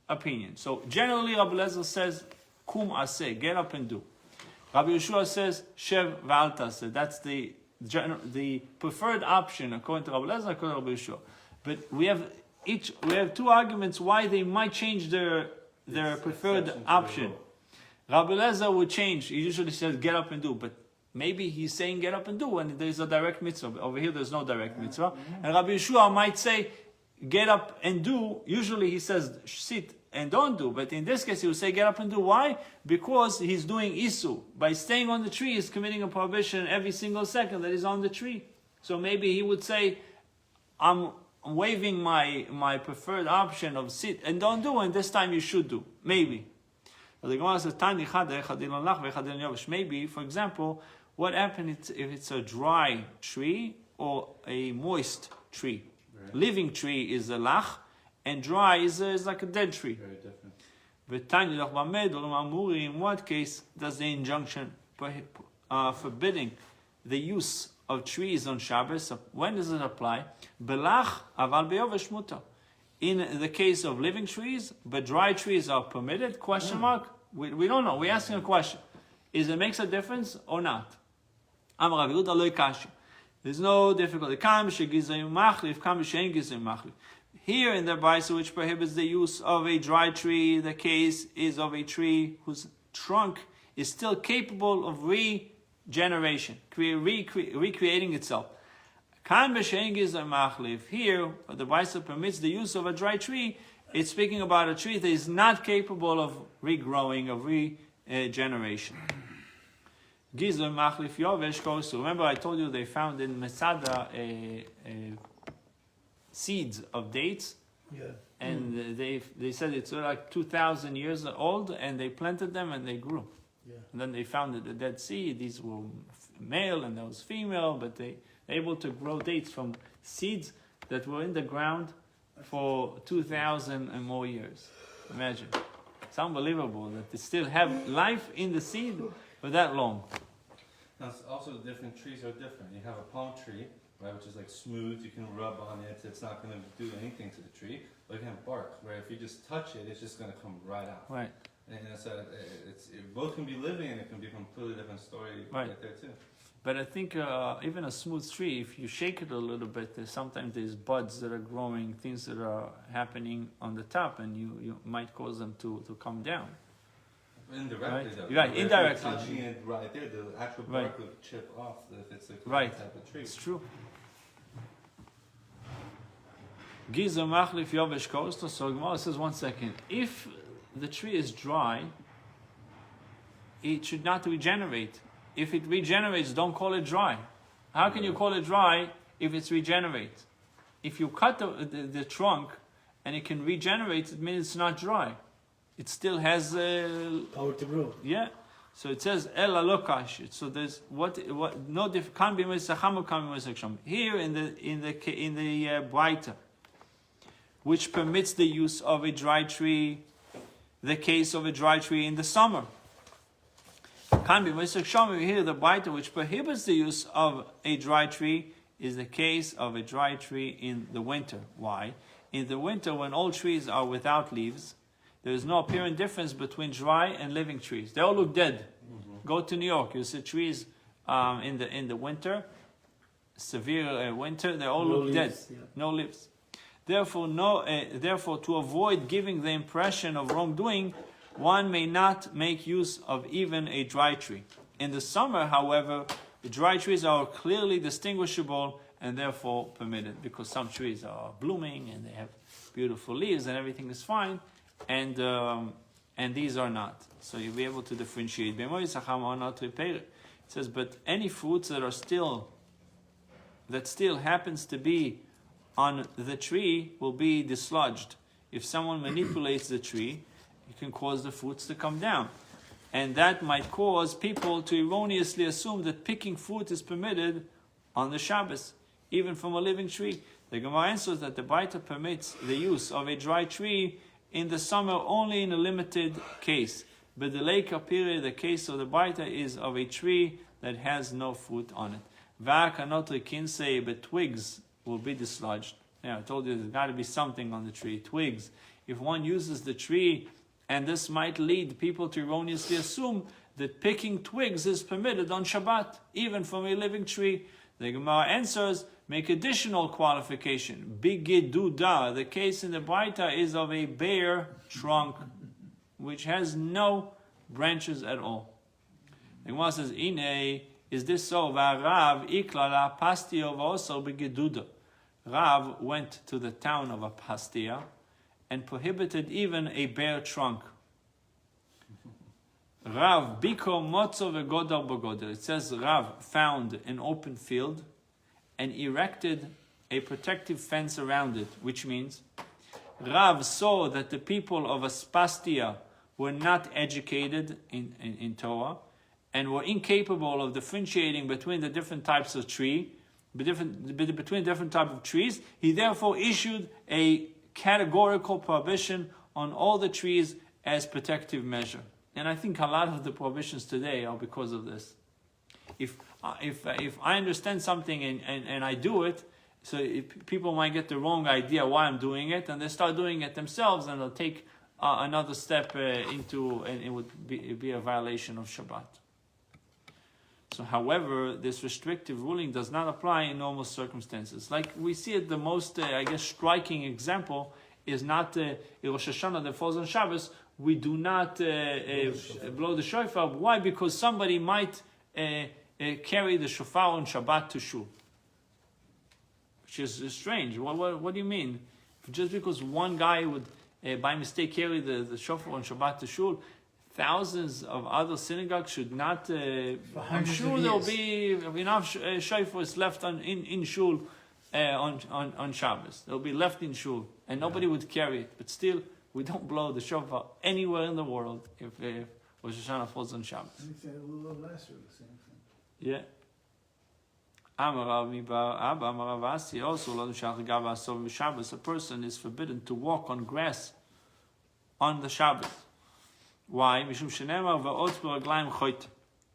opinion. So generally Rabbi Eliezer says, kum aseh, get up and do. Rabbi Yeshua says, shev v'al taseh. That's the preferred option according to Rabbi Eliezer, according to Rabbi Yeshua. But we have two arguments why they might change their preferred option. Rabbi Eliezer would change. He usually says get up and do, but maybe he's saying get up and do when there is a direct mitzvah. Over here there's no direct mitzvah. And Rabbi Yeshua might say get up and do. Usually he says sit and don't do, but in this case he will say get up and do. Why? Because he's doing isu. By staying on the tree, he's committing a prohibition every single second that he's on the tree. So maybe he would say, I'm waiving my preferred option of sit and don't do, and this time you should do. Maybe. But the Gemara says, "Tani chad echad ilon lach ve'echad ilon yovesh." Maybe, for example, what happens if it's a dry tree or a moist tree? Right. Living tree is a lach, and dry is like a dead tree. Very different. In what case does the injunction forbidding the use of trees on Shabbos? When does it apply? Belach aval beyovesh mutar. In the case of living trees, but dry trees are permitted? Question mark. We don't know. We're asking a question. Is it makes a difference or not? There's no difficulty. Here in the Brisa, which prohibits the use of a dry tree, the case is of a tree whose trunk is still capable of regeneration, recreating itself. Here, the Brisa permits the use of a dry tree. It's speaking about a tree that is not capable of regrowing, of regeneration. Remember, I told you they found in Masada seeds of dates, and they said it's like 2,000 years old, and they planted them and they grew. And then they found the dead seed. These were male and those female, but they were able to grow dates from seeds that were in the ground for 2,000 and more years. Imagine. It's unbelievable that they still have life in the seed for that long. Now, also the different trees are different. You have a palm tree, right, which is like smooth, you can rub on it, it's not going to do anything to the tree. But you can have bark, where if you just touch it, it's just going to come right out. Right. And so it both can be living and it can be a completely different story right there too. But I think even a smooth tree, if you shake it a little bit, sometimes there's buds that are growing, things that are happening on the top, and you might cause them to come down. Indirectly, though. Right, indirectly. Touching it right there, the actual bark would chip off if it's a type of tree. It's true. Giza machlif yovesh kosto. So Gemara says, 1 second. If the tree is dry, it should not regenerate. If it regenerates, don't call it dry. How can you call it dry if it's regenerate? If you cut the trunk and it can regenerate, it means it's not dry. It still has power to grow. Yeah. So it says ela lokash. So there's what no diff can be misacham or can be misacham. Here in the Braita, which permits the use of a dry tree, the case of a dry tree in the summer. Can be misacham. Here the Braita which prohibits the use of a dry tree is the case of a dry tree in the winter. Why? In the winter, when all trees are without leaves, there is no apparent difference between dry and living trees. They all look dead. Go to New York, you see trees in the winter, severe winter. They all look dead, no leaves. Therefore, to avoid giving the impression of wrongdoing, one may not make use of even a dry tree. In the summer, however, the dry trees are clearly distinguishable and therefore permitted, because some trees are blooming and they have beautiful leaves and everything is fine. And these are not. So you'll be able to differentiate. It says, but any fruits that still happens to be on the tree will be dislodged. If someone manipulates the tree, it can cause the fruits to come down. And that might cause people to erroneously assume that picking fruit is permitted on the Shabbos, even from a living tree. The Gemara answers that the Braita permits the use of a dry tree in the summer only in a limited case. But the Leika period, the case of the Braita is of a tree that has no fruit on it. Va'kanotri kinsei, but twigs will be dislodged. Yeah, I told you there's got to be something on the tree. Twigs. If one uses the tree, and this might lead people to erroneously assume that picking twigs is permitted on Shabbat, even from a living tree. The Gemara answers, make additional qualification. Bigiduda, the case in the Braita is of a bare trunk, which has no branches at all. The Gemara says, Ine, is this so? Rav iklala pastio v'osar bigiduda. Rav went to the town of Apastia and prohibited even a bare trunk. Rav biko motzo v'godar b'godar. It says Rav found an open field and erected a protective fence around it, which means Rav saw that the people of Aspastia were not educated in Torah and were incapable of differentiating between the different types of tree, between different types of trees. He therefore issued a categorical prohibition on all the trees as protective measure. And I think a lot of the prohibitions today are because of this. If I understand something and I do it, so people might get the wrong idea why I'm doing it, and they start doing it themselves, and they'll take another step into, and it would be a violation of Shabbat. So, however, this restrictive ruling does not apply in normal circumstances. Like we see it, the most, striking example is not Rosh Hashanah that falls on Shabbos. We do not blow the shofar. Why? Because somebody might carry the shofar on Shabbat to shul, which is strange. What do you mean? Just because one guy would, by mistake, carry the shofar on Shabbat to shul, thousands of other synagogues should not. I'm sure there will be enough shofars left in shul on Shabbos. They'll be left in shul, and nobody would carry it. But still, we don't blow the shofar anywhere in the world if Rosh Hashanah falls on Shabbos. You said a little less or the same thing. Yeah. Also, a person is forbidden to walk on grass on the Shabbos. Why?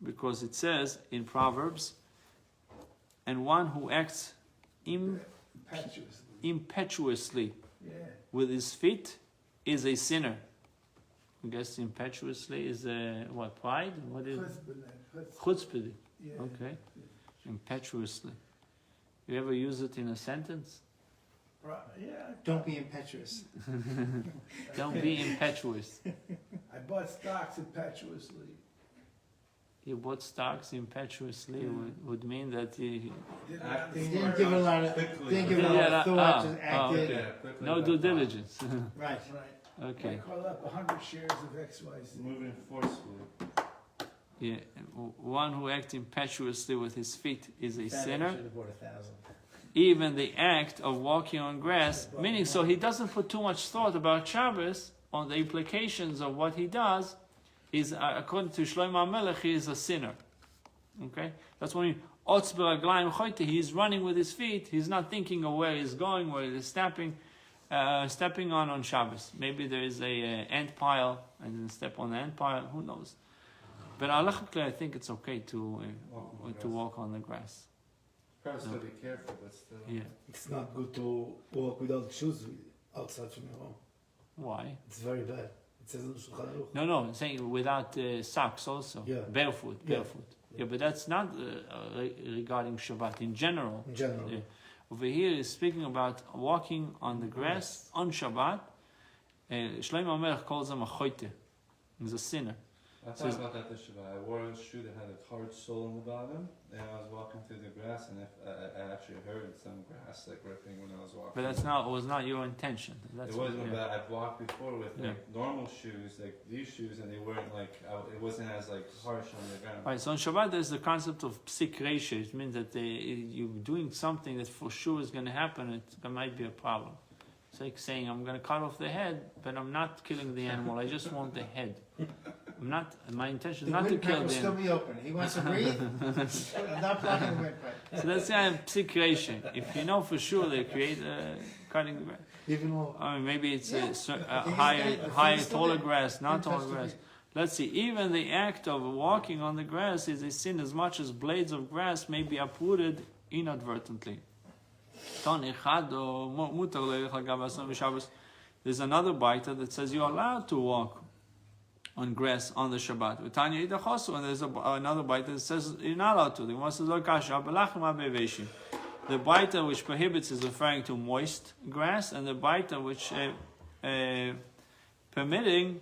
Because it says in Proverbs, and one who acts impetuously with his feet is a sinner. I guess impetuously is what, pride? What is chutzpah? Yeah. Okay. Impetuously. You ever use it in a sentence? Yeah. Don't be impetuous. Don't be impetuous. I bought stocks impetuously. You bought stocks impetuously would mean that you They didn't give it a lot of, didn't give it a lot of thought, just acted. okay. No due diligence. Right. Right. Okay. I call up 100 shares of XYZ. Moving forcefully. Yeah. One who acts impetuously with his feet is a sinner. Should have bought 1,000. Even the act of walking on grass, meaning so he doesn't put too much thought about Shabbos on the implications of what he does, is according to Shlomo HaMelech, he is a sinner. Okay? That's when he is running with his feet, he's not thinking of where he's going, where he's stepping on Shabbos. Maybe there is a ant pile and then step on the ant pile, who knows. But halachically, I think it's okay to walk on the grass. Probably still be careful, but still. Yeah. It's not good to walk without shoes outside from your home. Why? It's very bad. It says in the Shulchan Aruch. No, I'm saying without socks also. Yeah. Barefoot. Yeah. Yeah, but that's not regarding Shabbat in general. In general. Yeah. Over here is speaking about walking on the grass on Shabbat. Shlomo HaMelech calls him a choite. He's a sinner. I thought about that this Shabbat. I wore a shoe that had a hard sole in the bottom, and I was walking through the grass, and I actually heard some grass like ripping when I was walking. But it was not your intention. That's it wasn't, yeah. but I've walked before with like normal shoes, like these shoes, and they weren't like, it wasn't as like harsh on the ground. Right, so on Shabbat there's the concept of psik reisha. It means that you're doing something that for sure is going to happen, there might be a problem. It's like saying, I'm going to cut off the head, but I'm not killing the animal, I just want the head. My intention is not to kill The the windpipe will still animal. be open. He wants to breathe. I'm not blocking the windpipe. So that's the kind of psik reisha. If you know for sure they create cutting the grass. Even more. I mean, maybe it's Yeah. a He's higher, dead. higher, He's still taller dead. grass, not taller Fantastic. grass. Let's see, even the act of walking on the grass is a sin as much as blades of grass may be uprooted inadvertently. There's another baita that says you're allowed to walk on grass on the Shabbat. And there's another baita that says you're not allowed to. The baita which prohibits is referring to moist grass, and the baita which permitting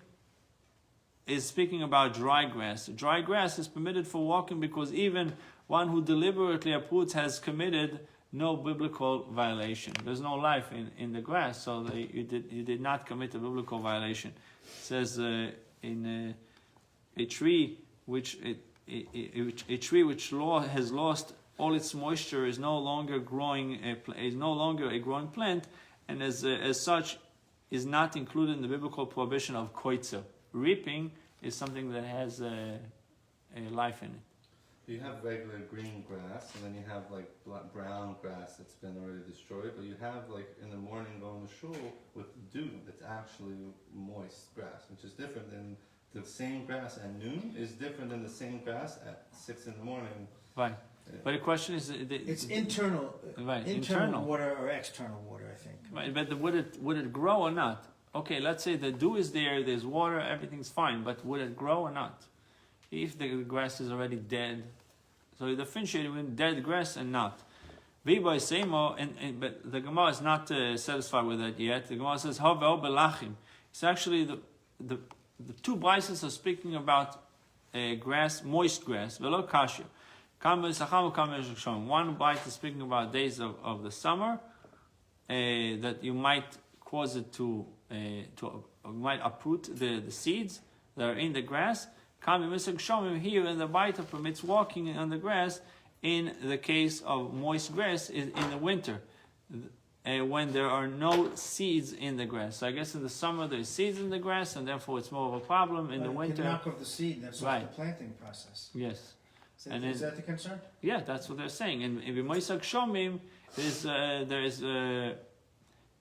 is speaking about dry grass. Dry grass is permitted for walking because even one who deliberately uproots has committed no biblical violation. There's no life in the grass, so you did not commit a biblical violation. It says in a tree which has lost all its moisture is no longer growing a growing plant, and as such is not included in the biblical prohibition of koitzer. reaping is something that has a life in it. You have regular green grass, and then you have like brown grass that's been already destroyed. But you have like in the morning going to shul with dew that's actually moist grass, which is different than the same grass at noon is different than the same grass at 6 in the morning. Right. But the question is, It's internal, right, internal water or external water, I think. Right, but would it grow or not? Okay, let's say the dew is there, there's water, everything's fine, but would it grow or not? If the grass is already dead, so you differentiate between dead grass and not. Viba is same, but the Gemara is not satisfied with that yet. The Gemara says, "Havel belachim." It's actually the two brises are speaking about grass, moist grass, velo kasha. One bite is speaking about days of the summer that you might cause it to might uproot the seeds that are in the grass. Here in the bite permits walking on the grass in the case of moist grass in the winter when there are no seeds in the grass. So I guess in the summer there's seeds in the grass and therefore it's more of a problem. In the You winter, can knock off the seed, and that's Right. off the planting process. yes. And Is then- that the concern? Yeah, that's what they're saying. And in Moisak Shomim,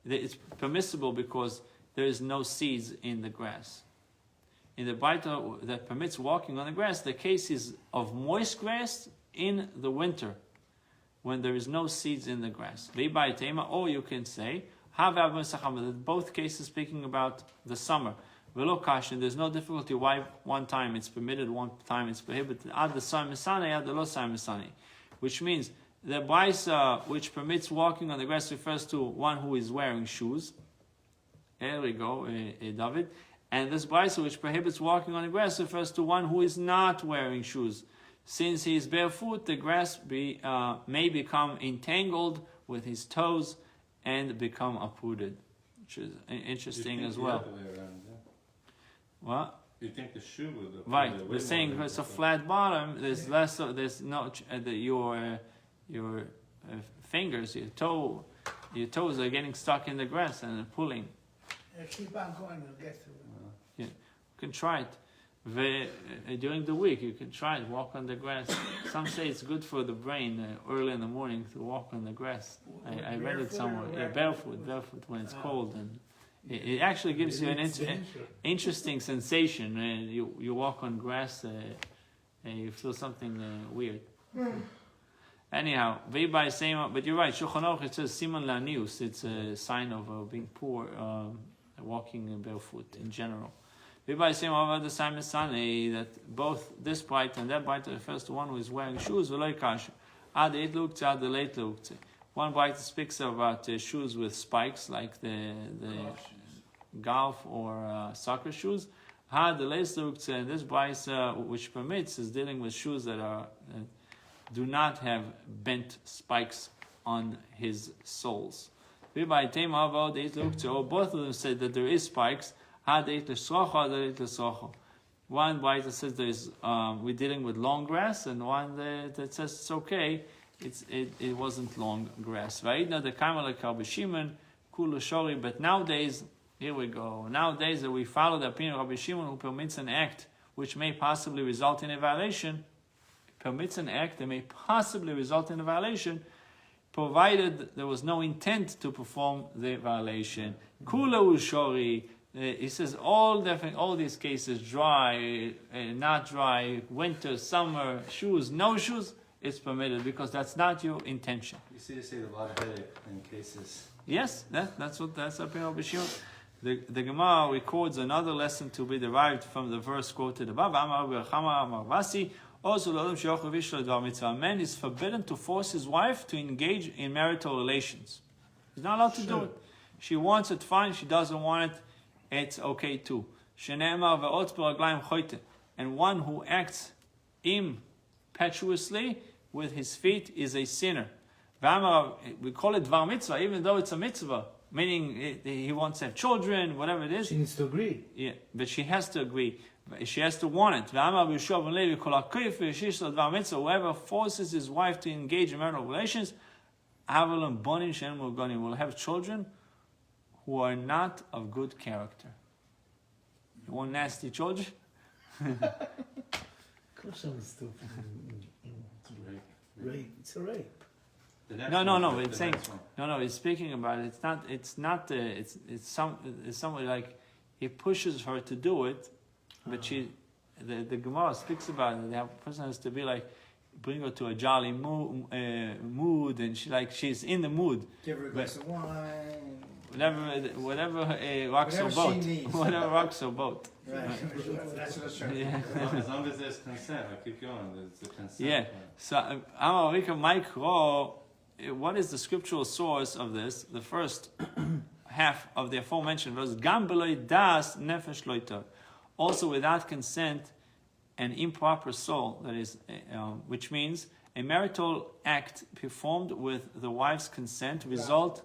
it's permissible because there is no seeds in the grass. In the Baita that permits walking on the grass, the case is of moist grass in the winter, when there is no seeds in the grass. Or you can say, that both cases speaking about the summer. There's no difficulty why one time it's permitted, one time it's prohibited. Ad the Sai Misani, ad the Lo Sai Misani. Which means the Baisa which permits walking on the grass refers to one who is wearing shoes. There we go, David. And this Baisa which prohibits walking on the grass refers to one who is not wearing shoes. Since he is barefoot, the grass may become entangled with his toes and become uprooted, which is interesting as well. What? You think the shoe would Right, we're saying it's a flat bottom. There's less. There's no your fingers, your toes are getting stuck in the grass and pulling. Keep on going, you'll get to it. You can try it. During the week, you can try it. Walk on the grass. Some say it's good for the brain early in the morning to walk on the grass. I read it somewhere. Yeah, barefoot when it's cold, and it actually gives you an interesting sensation. You walk on grass and you feel something weird. Anyhow, by saying, but you're right. Shulchan Aruch, it says siman lanius. It's a sign of being poor, walking barefoot in general. By saying over the same Sunday that both this bite and that bite refers to one who is wearing shoes. Ad the lukte, ad the late lukte. One bite speaks about shoes with spikes, like the golf or soccer shoes. Had the late lukte, and this bite which permits is dealing with shoes that are do not have bent spikes on his soles. Or both of them said that there is spikes. One bite that says there's we're dealing with long grass, and one that says it's okay. It wasn't long grass. But nowadays, here we go. Nowadays that we follow the opinion of Rabbi Shimon, who permits an act which may possibly result in a violation. Permits an act that may possibly result in a violation, provided there was no intent to perform the violation. Kula ushori. He says all these cases, dry, not dry, winter, summer, shoes, no shoes, it's permitted because that's not your intention. You see, they say a lot of headache in cases. Yes, that's opinion of Shimon. The Gemara records another lesson to be derived from the verse quoted above. A man is forbidden to force his wife to engage in marital relations. He's not allowed to do it. She wants it, fine. She doesn't want it, it's okay too. And one who acts impetuously with his feet is a sinner. We call it dvar mitzvah, even though it's a mitzvah, meaning he wants to have children, whatever it is. She needs to agree. Yeah, but she has to agree. She has to want it. Whoever forces his wife to engage in marital relations will have children who are not of good character. You want nasty children? Kosher is stupid. Rape. It's a rape. The next No, one, it's the saying, next one. no, he's speaking about it. It's somebody like, he pushes her to do it, but the Gemara speaks about it. The person has to be like, bring her to a jolly mood, and she's in the mood. Give her a glass of wine. Whatever rocks her boat. she needs. Whatever rocks her boat. Right. That's what I was trying to Yeah. As long as there's consent, I keep going. There's the consent. Yeah. So, Amarika Mike Ro, what is the scriptural source of this? The first half of the aforementioned verse, Gam beloy das nefesh loiter. Also without consent, an improper soul, that is, which means a marital act performed with the wife's consent without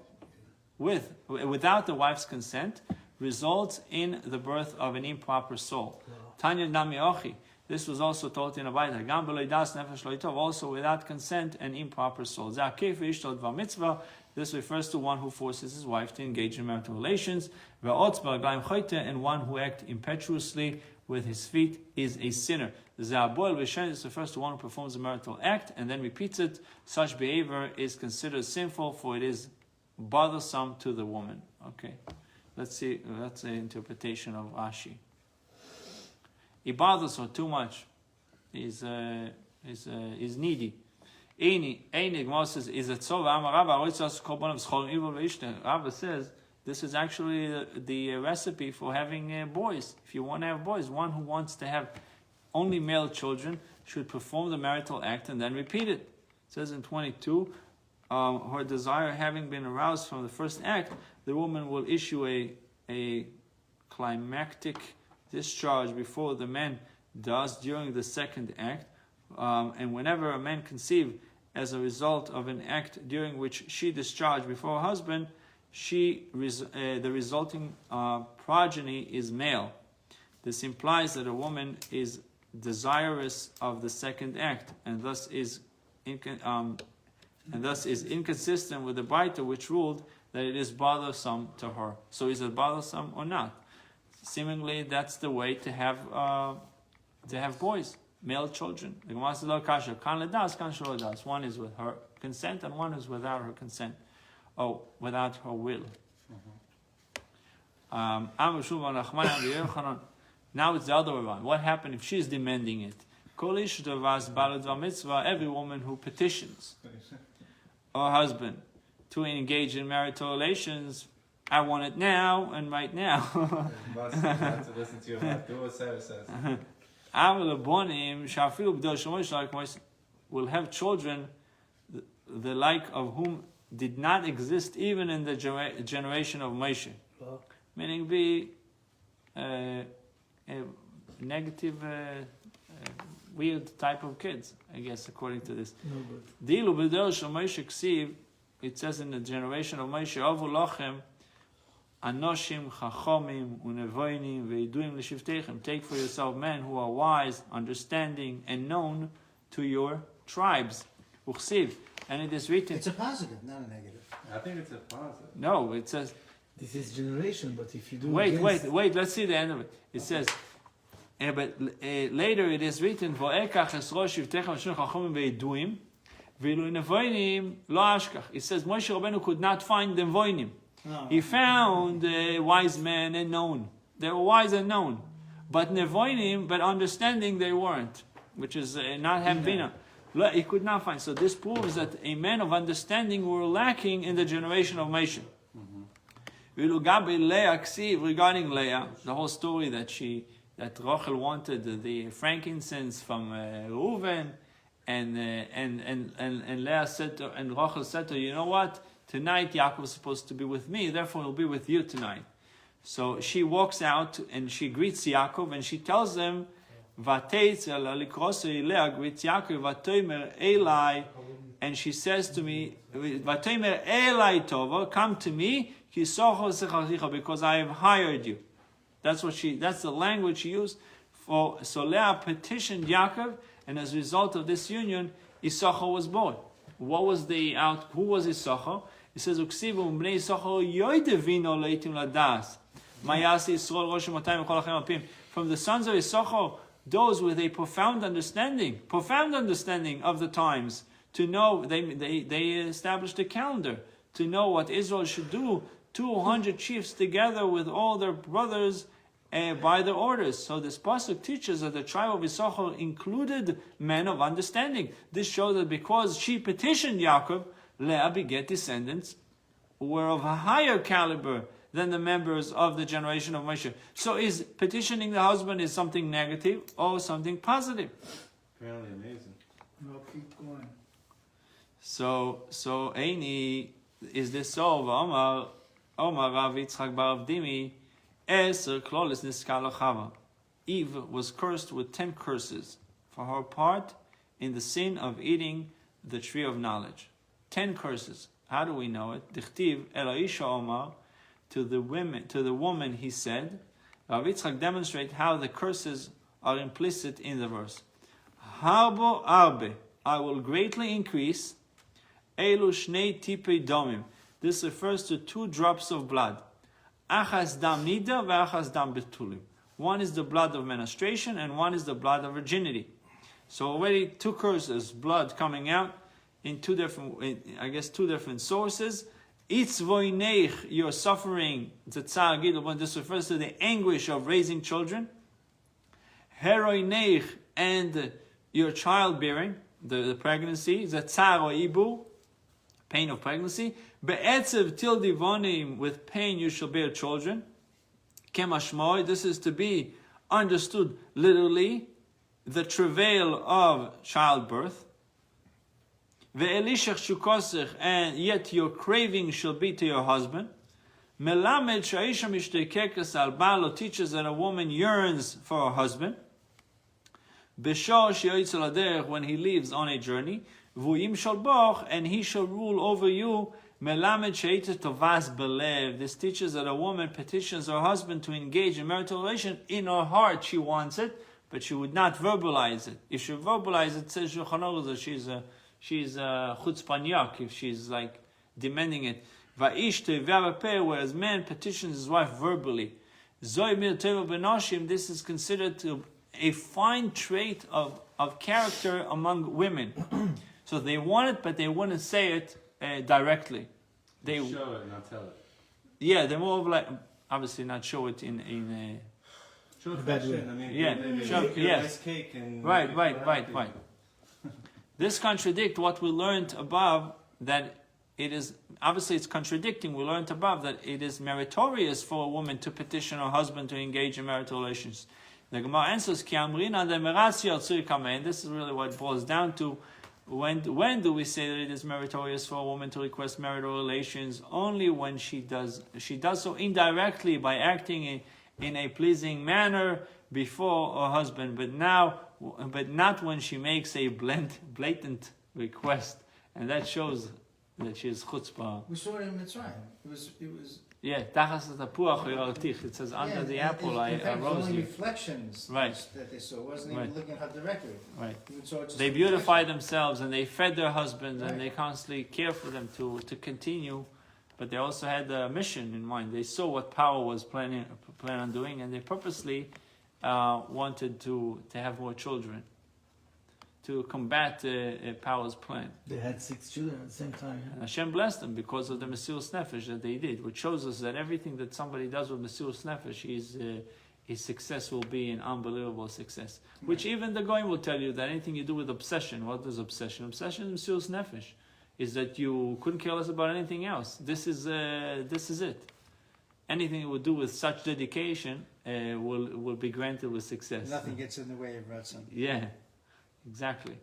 the wife's consent results in the birth of an improper soul. Tanya Nami Ochi. This was also taught in a Baita. Gam beloy das nefesh loiter. Also without consent, an improper soul. This refers to one who forces his wife to engage in marital relations. And one who acts impetuously with his feet is a sinner. This refers to one who performs a marital act and then repeats it. Such behavior is considered sinful, for it is bothersome to the woman. Okay, let's see. That's the interpretation of Rashi. It bothers her too much. Is needy. Rabba says this is actually the recipe for having boys. If you want to have boys, one who wants to have only male children should perform the marital act and then repeat it. It says in 22, her desire having been aroused from the first act, the woman will issue a climactic discharge before the man does during the second act. And whenever a man conceives as a result of an act during which she discharged before her husband, the resulting progeny is male. This implies that a woman is desirous of the second act, and thus is inconsistent with the Baita, which ruled that it is bothersome to her. So is it bothersome or not? Seemingly, that's the way to have boys, male children. The Gemara says, one is with her consent and one is without her consent. Oh, without her will. Now it's the other way around. What happened if she's demanding it? Every woman who petitions her husband to engage in marital relations, I want it now and right now. Not to listen to you about do what Sarah says. Will have children the like of whom did not exist even in the generation of Moshe. Meaning be a negative, weird type of kids, I guess, according to this. It says in the generation of Moshe, Avu lochem anoshim chachomim unevoinim veiduim l'shiftechem. Take for yourself men who are wise, understanding, and known to your tribes. Uchsiv. And it is written. It's a positive, not a negative. I think it's a positive. No, it says. This is generation, but if you do Wait. Let's see the end of it. It says. But later it is written, it says Moshe Rabbeinu could not find the voinim. He found wise men and known. They were wise and known. But nevoinim, but understanding they weren't. Which is not havbina. He could not find. So this proves that a man of understanding were lacking in the generation of Moshe. Regarding Leah, the whole story that Rachel wanted the frankincense from Reuven, and Leah said to, and Rachel said to her, you know what? Tonight Yaakov is supposed to be with me, therefore he'll be with you tonight. So she walks out and she greets Yaakov and she tells him, Leah greets Yaakov, Vatomer Eli, and she says to me, Vatomer Eli Tova, come to me, because I have hired you. That's the language she used. So Leah petitioned Yaakov, and as a result of this union, Issachar was born. Who was Issachar? It says, From the sons of Issachar, those with a profound understanding of the times, to know, they established a calendar, to know what Israel should do, 200 chiefs together with all their brothers by their orders. So this pasuk teaches that the tribe of Issachar included men of understanding. This shows that because she petitioned Yaakov, Leah beget descendants who were of a higher caliber than the members of the generation of Moshe. So is petitioning the husband is something negative or something positive? Apparently amazing. Well, keep going. So Eini, is this so? Omar Rav Yitzchak bar Avdimi, Eser klolis niskal Chava. Eve was cursed with 10 curses for her part in the sin of eating the tree of knowledge. 10 curses. How do we know it? Dichtiv Eloisha Omar, to the woman he said. Rav Yitzchak demonstrates how the curses are implicit in the verse. Harbo arbe, I will greatly increase. Elu shnei tipei domim. This refers to 2 drops of blood. Achas dam nida ve'achas dam betulim. One is the blood of menstruation and one is the blood of virginity. So already 2 curses, blood coming out in 2 different sources. It's voineich, you're suffering, this refers to the anguish of raising children. Heroineich, and your childbearing, the pregnancy, zatzar or ibu, pain of pregnancy. Be'etzev til divonim, with pain you shall bear children. Kemashmoi, this is to be understood literally, the travail of childbirth. Ve'elishach shukosech, and yet your craving shall be to your husband. Melamed sha'isha mishtekekas al balo, teaches that a woman yearns for her husband. B'shor she'yitzel haderech, when he leaves on a journey. V'yim shalboch, and he shall rule over you. Melamed she'ita tovas belev, this teaches that a woman petitions her husband to engage in marital relation. In her heart she wants it, but she would not verbalize it. If she verbalizes it, says Shulchan Aruch that she's chutzpanyak, if she's like demanding it. Va'ish te'v'avapeh, whereas man petitions his wife verbally. Zoi mir teva b'noshim, this is considered to a fine trait of character among women. So they want it, but they wouldn't say it directly. They show it, not tell it. Yeah, they're more of like, obviously not show it in show it Bad fashion. way. I mean, Yeah, they sure, make yes. a nice cake and right. This contradicts what we learned above, that it is, obviously it's contradicting. We learned above that it is meritorious for a woman to petition her husband to engage in marital relations. The Gemara answers, Ki amrina de meratio tzur kamen. This is really what it boils down to. When do we say that it is meritorious for a woman to request marital relations? Only when she does so indirectly by acting in a pleasing manner before her husband, but not when she makes a blatant request, and that shows that she is chutzpah. We saw it in Mitzrayim. It was. Yeah, tachas tapuach yoraltich. It says under the apple I in fact, rose only you. reflections Right. that they saw. It wasn't even looking at her directly. Right. Even saw it just They a beautified themselves and they fed their husbands and Right. they constantly care for them to continue, but they also had a mission in mind. They saw what power was plan on doing, and they purposely wanted to have more children to combat power's plan. They had 6 children at the same time. And Hashem blessed them because of the Mesiras Nefesh that they did, which shows us that everything that somebody does with Mesiras Nefesh, his success will be an unbelievable success. Which even the Goyim will tell you that anything you do with obsession, what is obsession? Obsession is Mesiras Nefesh, is that you couldn't care less about anything else. This is it. Anything you would do with such dedication will be granted with success. Nothing gets in the way of Ratzon. Yeah. Exactly.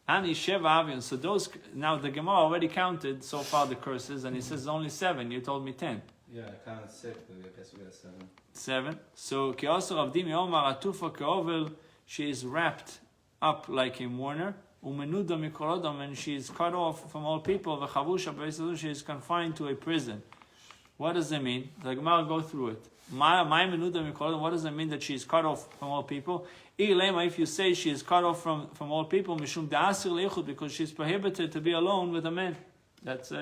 Ani Sheva Avion. So those, now the Gemara already counted so far the curses, and it says only 7. You told me 10. Yeah, I counted 6, but I guess we got 7. 7. So Keosar Avdimi Omar Atufa Keovel, she is wrapped up like a mourner. Umenuda Mikorodom, and she is cut off from all people. V'chavusha B'Yisrael, she is confined to a prison. What does it mean? The Gemara go through it. What does it mean that she is cut off from all people? If you say she is cut off from all people, because she is prohibited to be alone with a man. That's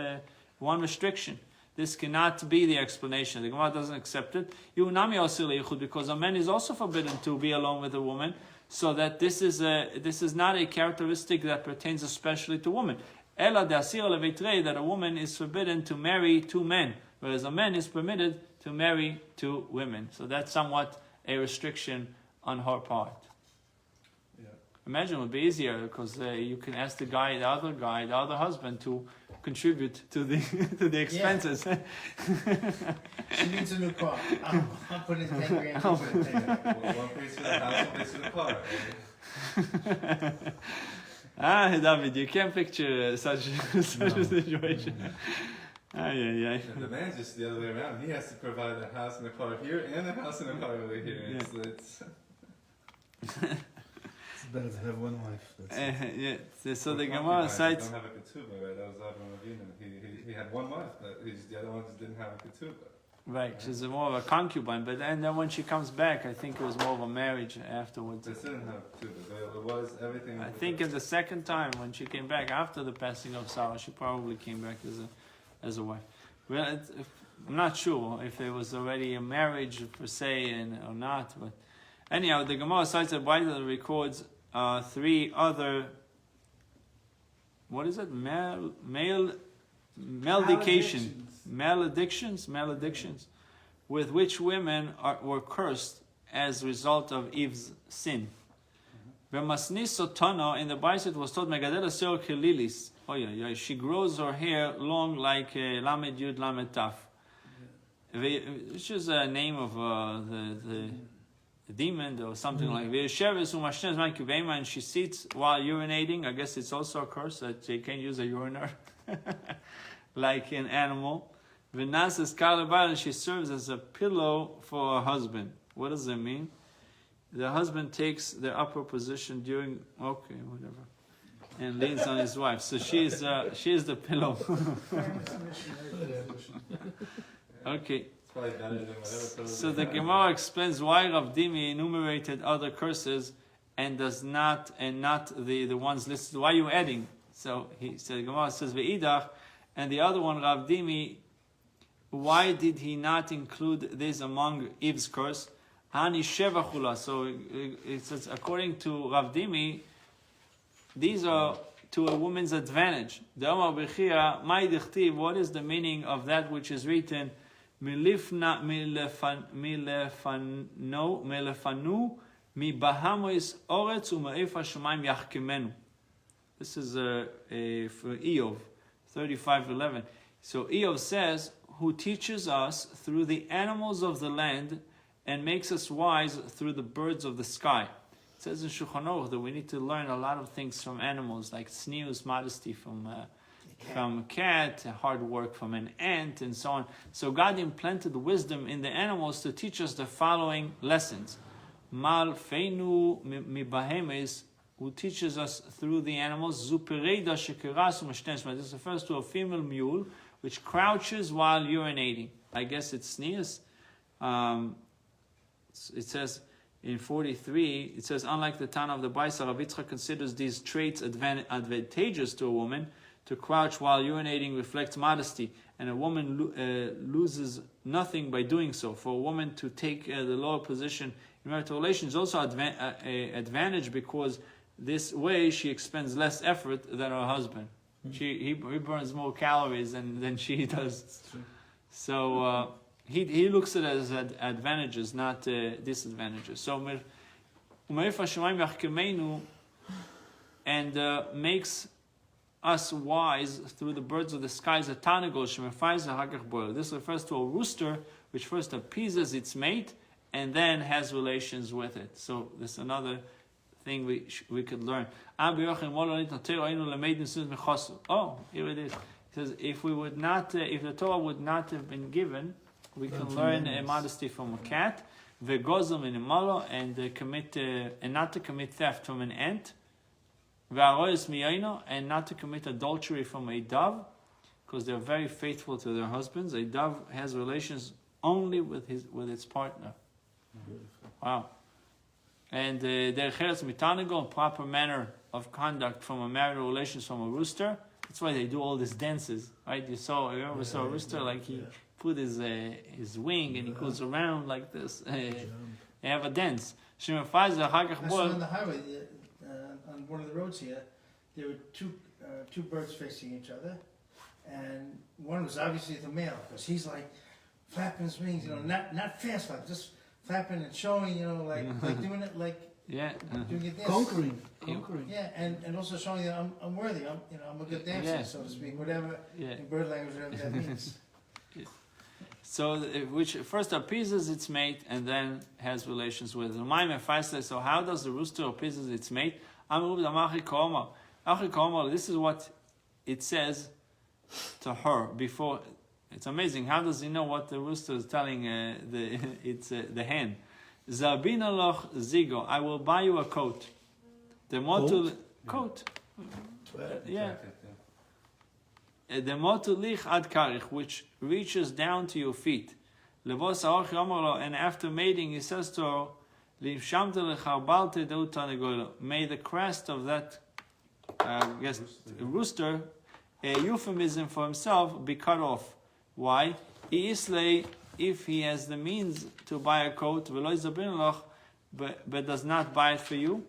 one restriction. this cannot be the explanation. The Gemara doesn't accept it. Because a man is also forbidden to be alone with a woman, so that this is not a characteristic that pertains especially to women. That a woman is forbidden to marry two men, whereas a man is permitted to marry two women. So that's somewhat a restriction on her part. Yeah. Imagine it would be easier because you can ask the other husband to contribute to the to the expenses. She needs a new car. I'm putting 10 grand into it. One pays for the house, one pays for the car. David, you can't picture such a situation. And the man's just the other way around. He has to provide a house and a car here and a house and a car over here. It's It's better to have one wife. That's So the Gemara cites. Don't have a ketubah, right? That was Avraham Avinu. He had one wife, but the other ones didn't have a ketubah. Right, she's more of a concubine, but and then when she comes back, I think it was more of a marriage afterwards. They didn't have ketubah. It was everything. I think in the second time when she came back after the passing of Sarah, she probably came back as a wife. Well, I'm not sure if it was already a marriage per se or not, but anyhow, the Gemara cites that Bible records three other. What is it? Maledictions, with which women were cursed as a result of Eve's sin. Sotano in the Bible it was told Megadela Seo Kelilis. She grows her hair long like Lamed Yud Lamed Taf, which is a name of the demon or something like that. And she sits while urinating. I guess it's also a curse that she can't use a urinal like an animal. Vinasas Kalabal, she serves as a pillow for her husband. What does that mean? The husband takes the upper position during and leans on his wife. So she is the pillow. Okay. So the Gemara explains why Rav Dimi enumerated other curses and not the ones listed. Why are you adding? So the Gemara says Ve'idach, and the other one Rav Dimi. Why did he not include this among Eve's curse? Hani Shevachula. So it says according to Rav Dimi, these are to a woman's advantage. What is the meaning of that which is written? Milefanu mi bahamois oretz u'ma'efa shamayim yachkemenu. This is for Eov 35:11. So Eov says, "Who teaches us through the animals of the land and makes us wise through the birds of the sky." It says in Shulchan Aruch that we need to learn a lot of things from animals, like tznius, modesty from a cat, hard work from an ant, and so on. So God implanted wisdom in the animals to teach us the following lessons. Mal feinu mibahemes, who teaches us through the animals. Zupereida shekerasu mashtenshma. This refers to a female mule which crouches while urinating. I guess it's tznius. It says in 43, it says, unlike the Tana of the Baisa, Rav Yitzchak considers these traits advantageous to a woman. To crouch while urinating reflects modesty, and a woman loses nothing by doing so. For a woman to take the lower position in marital relations is also advantage, because this way she expends less effort than her husband. He burns more calories than she does. So he looks at it as advantages, not disadvantages. So and makes us wise through the birds of the skies. A tanagol shemefaiz hagach boil. This refers to a rooster which first appeases its mate and then has relations with it. So this is another thing we could learn. Oh, here it is. It says if the Torah would not have been given, we can learn modesty from a cat, and not to commit theft from an ant, and not to commit adultery from a dove, because they're very faithful to their husbands. A dove has relations only with its partner. Wow. And proper manner of conduct from a marital relations from a rooster, That's why they do all these dances, right? You saw a rooster, like he put his wing and he goes around like this. They have a dance. I saw on the highway, on one of the roads here, there were two birds facing each other, and one was obviously the male, because he's like flapping his wings, not fast flapping, just flapping and showing, like doing it like doing it this. Conquering. Yeah, and also showing that I'm worthy. I'm a good dancer, so to speak. Whatever in bird language, whatever that means. So, which first appeases its mate and then has relations with it. So, how does the rooster appeases its mate? This is what it says to her before. It's amazing. How does he know what the rooster is telling the hen? Zabina loch zigo. I will buy you a coat. The motto coat. The motu lich ad karich, which reaches down to your feet. And after mating, he says to her, may the crest of that rooster, a euphemism for himself, be cut off. Why? If he has the means to buy a coat, but does not buy it for you,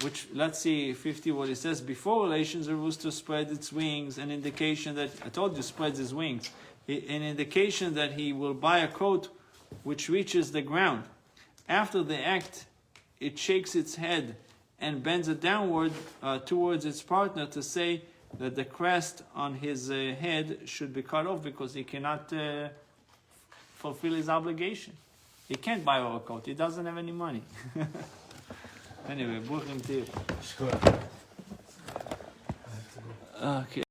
which, let's see 50 what it says. Before relations, the rooster spreads its wings, an indication that, I told you, spreads his wings, an indication that he will buy a coat which reaches the ground. After the act, it shakes its head and bends it downward towards its partner to say that the crest on his head should be cut off because he cannot fulfill his obligation. He can't buy a coat. He doesn't have any money. Anyway, Buchim Tiv. Okay.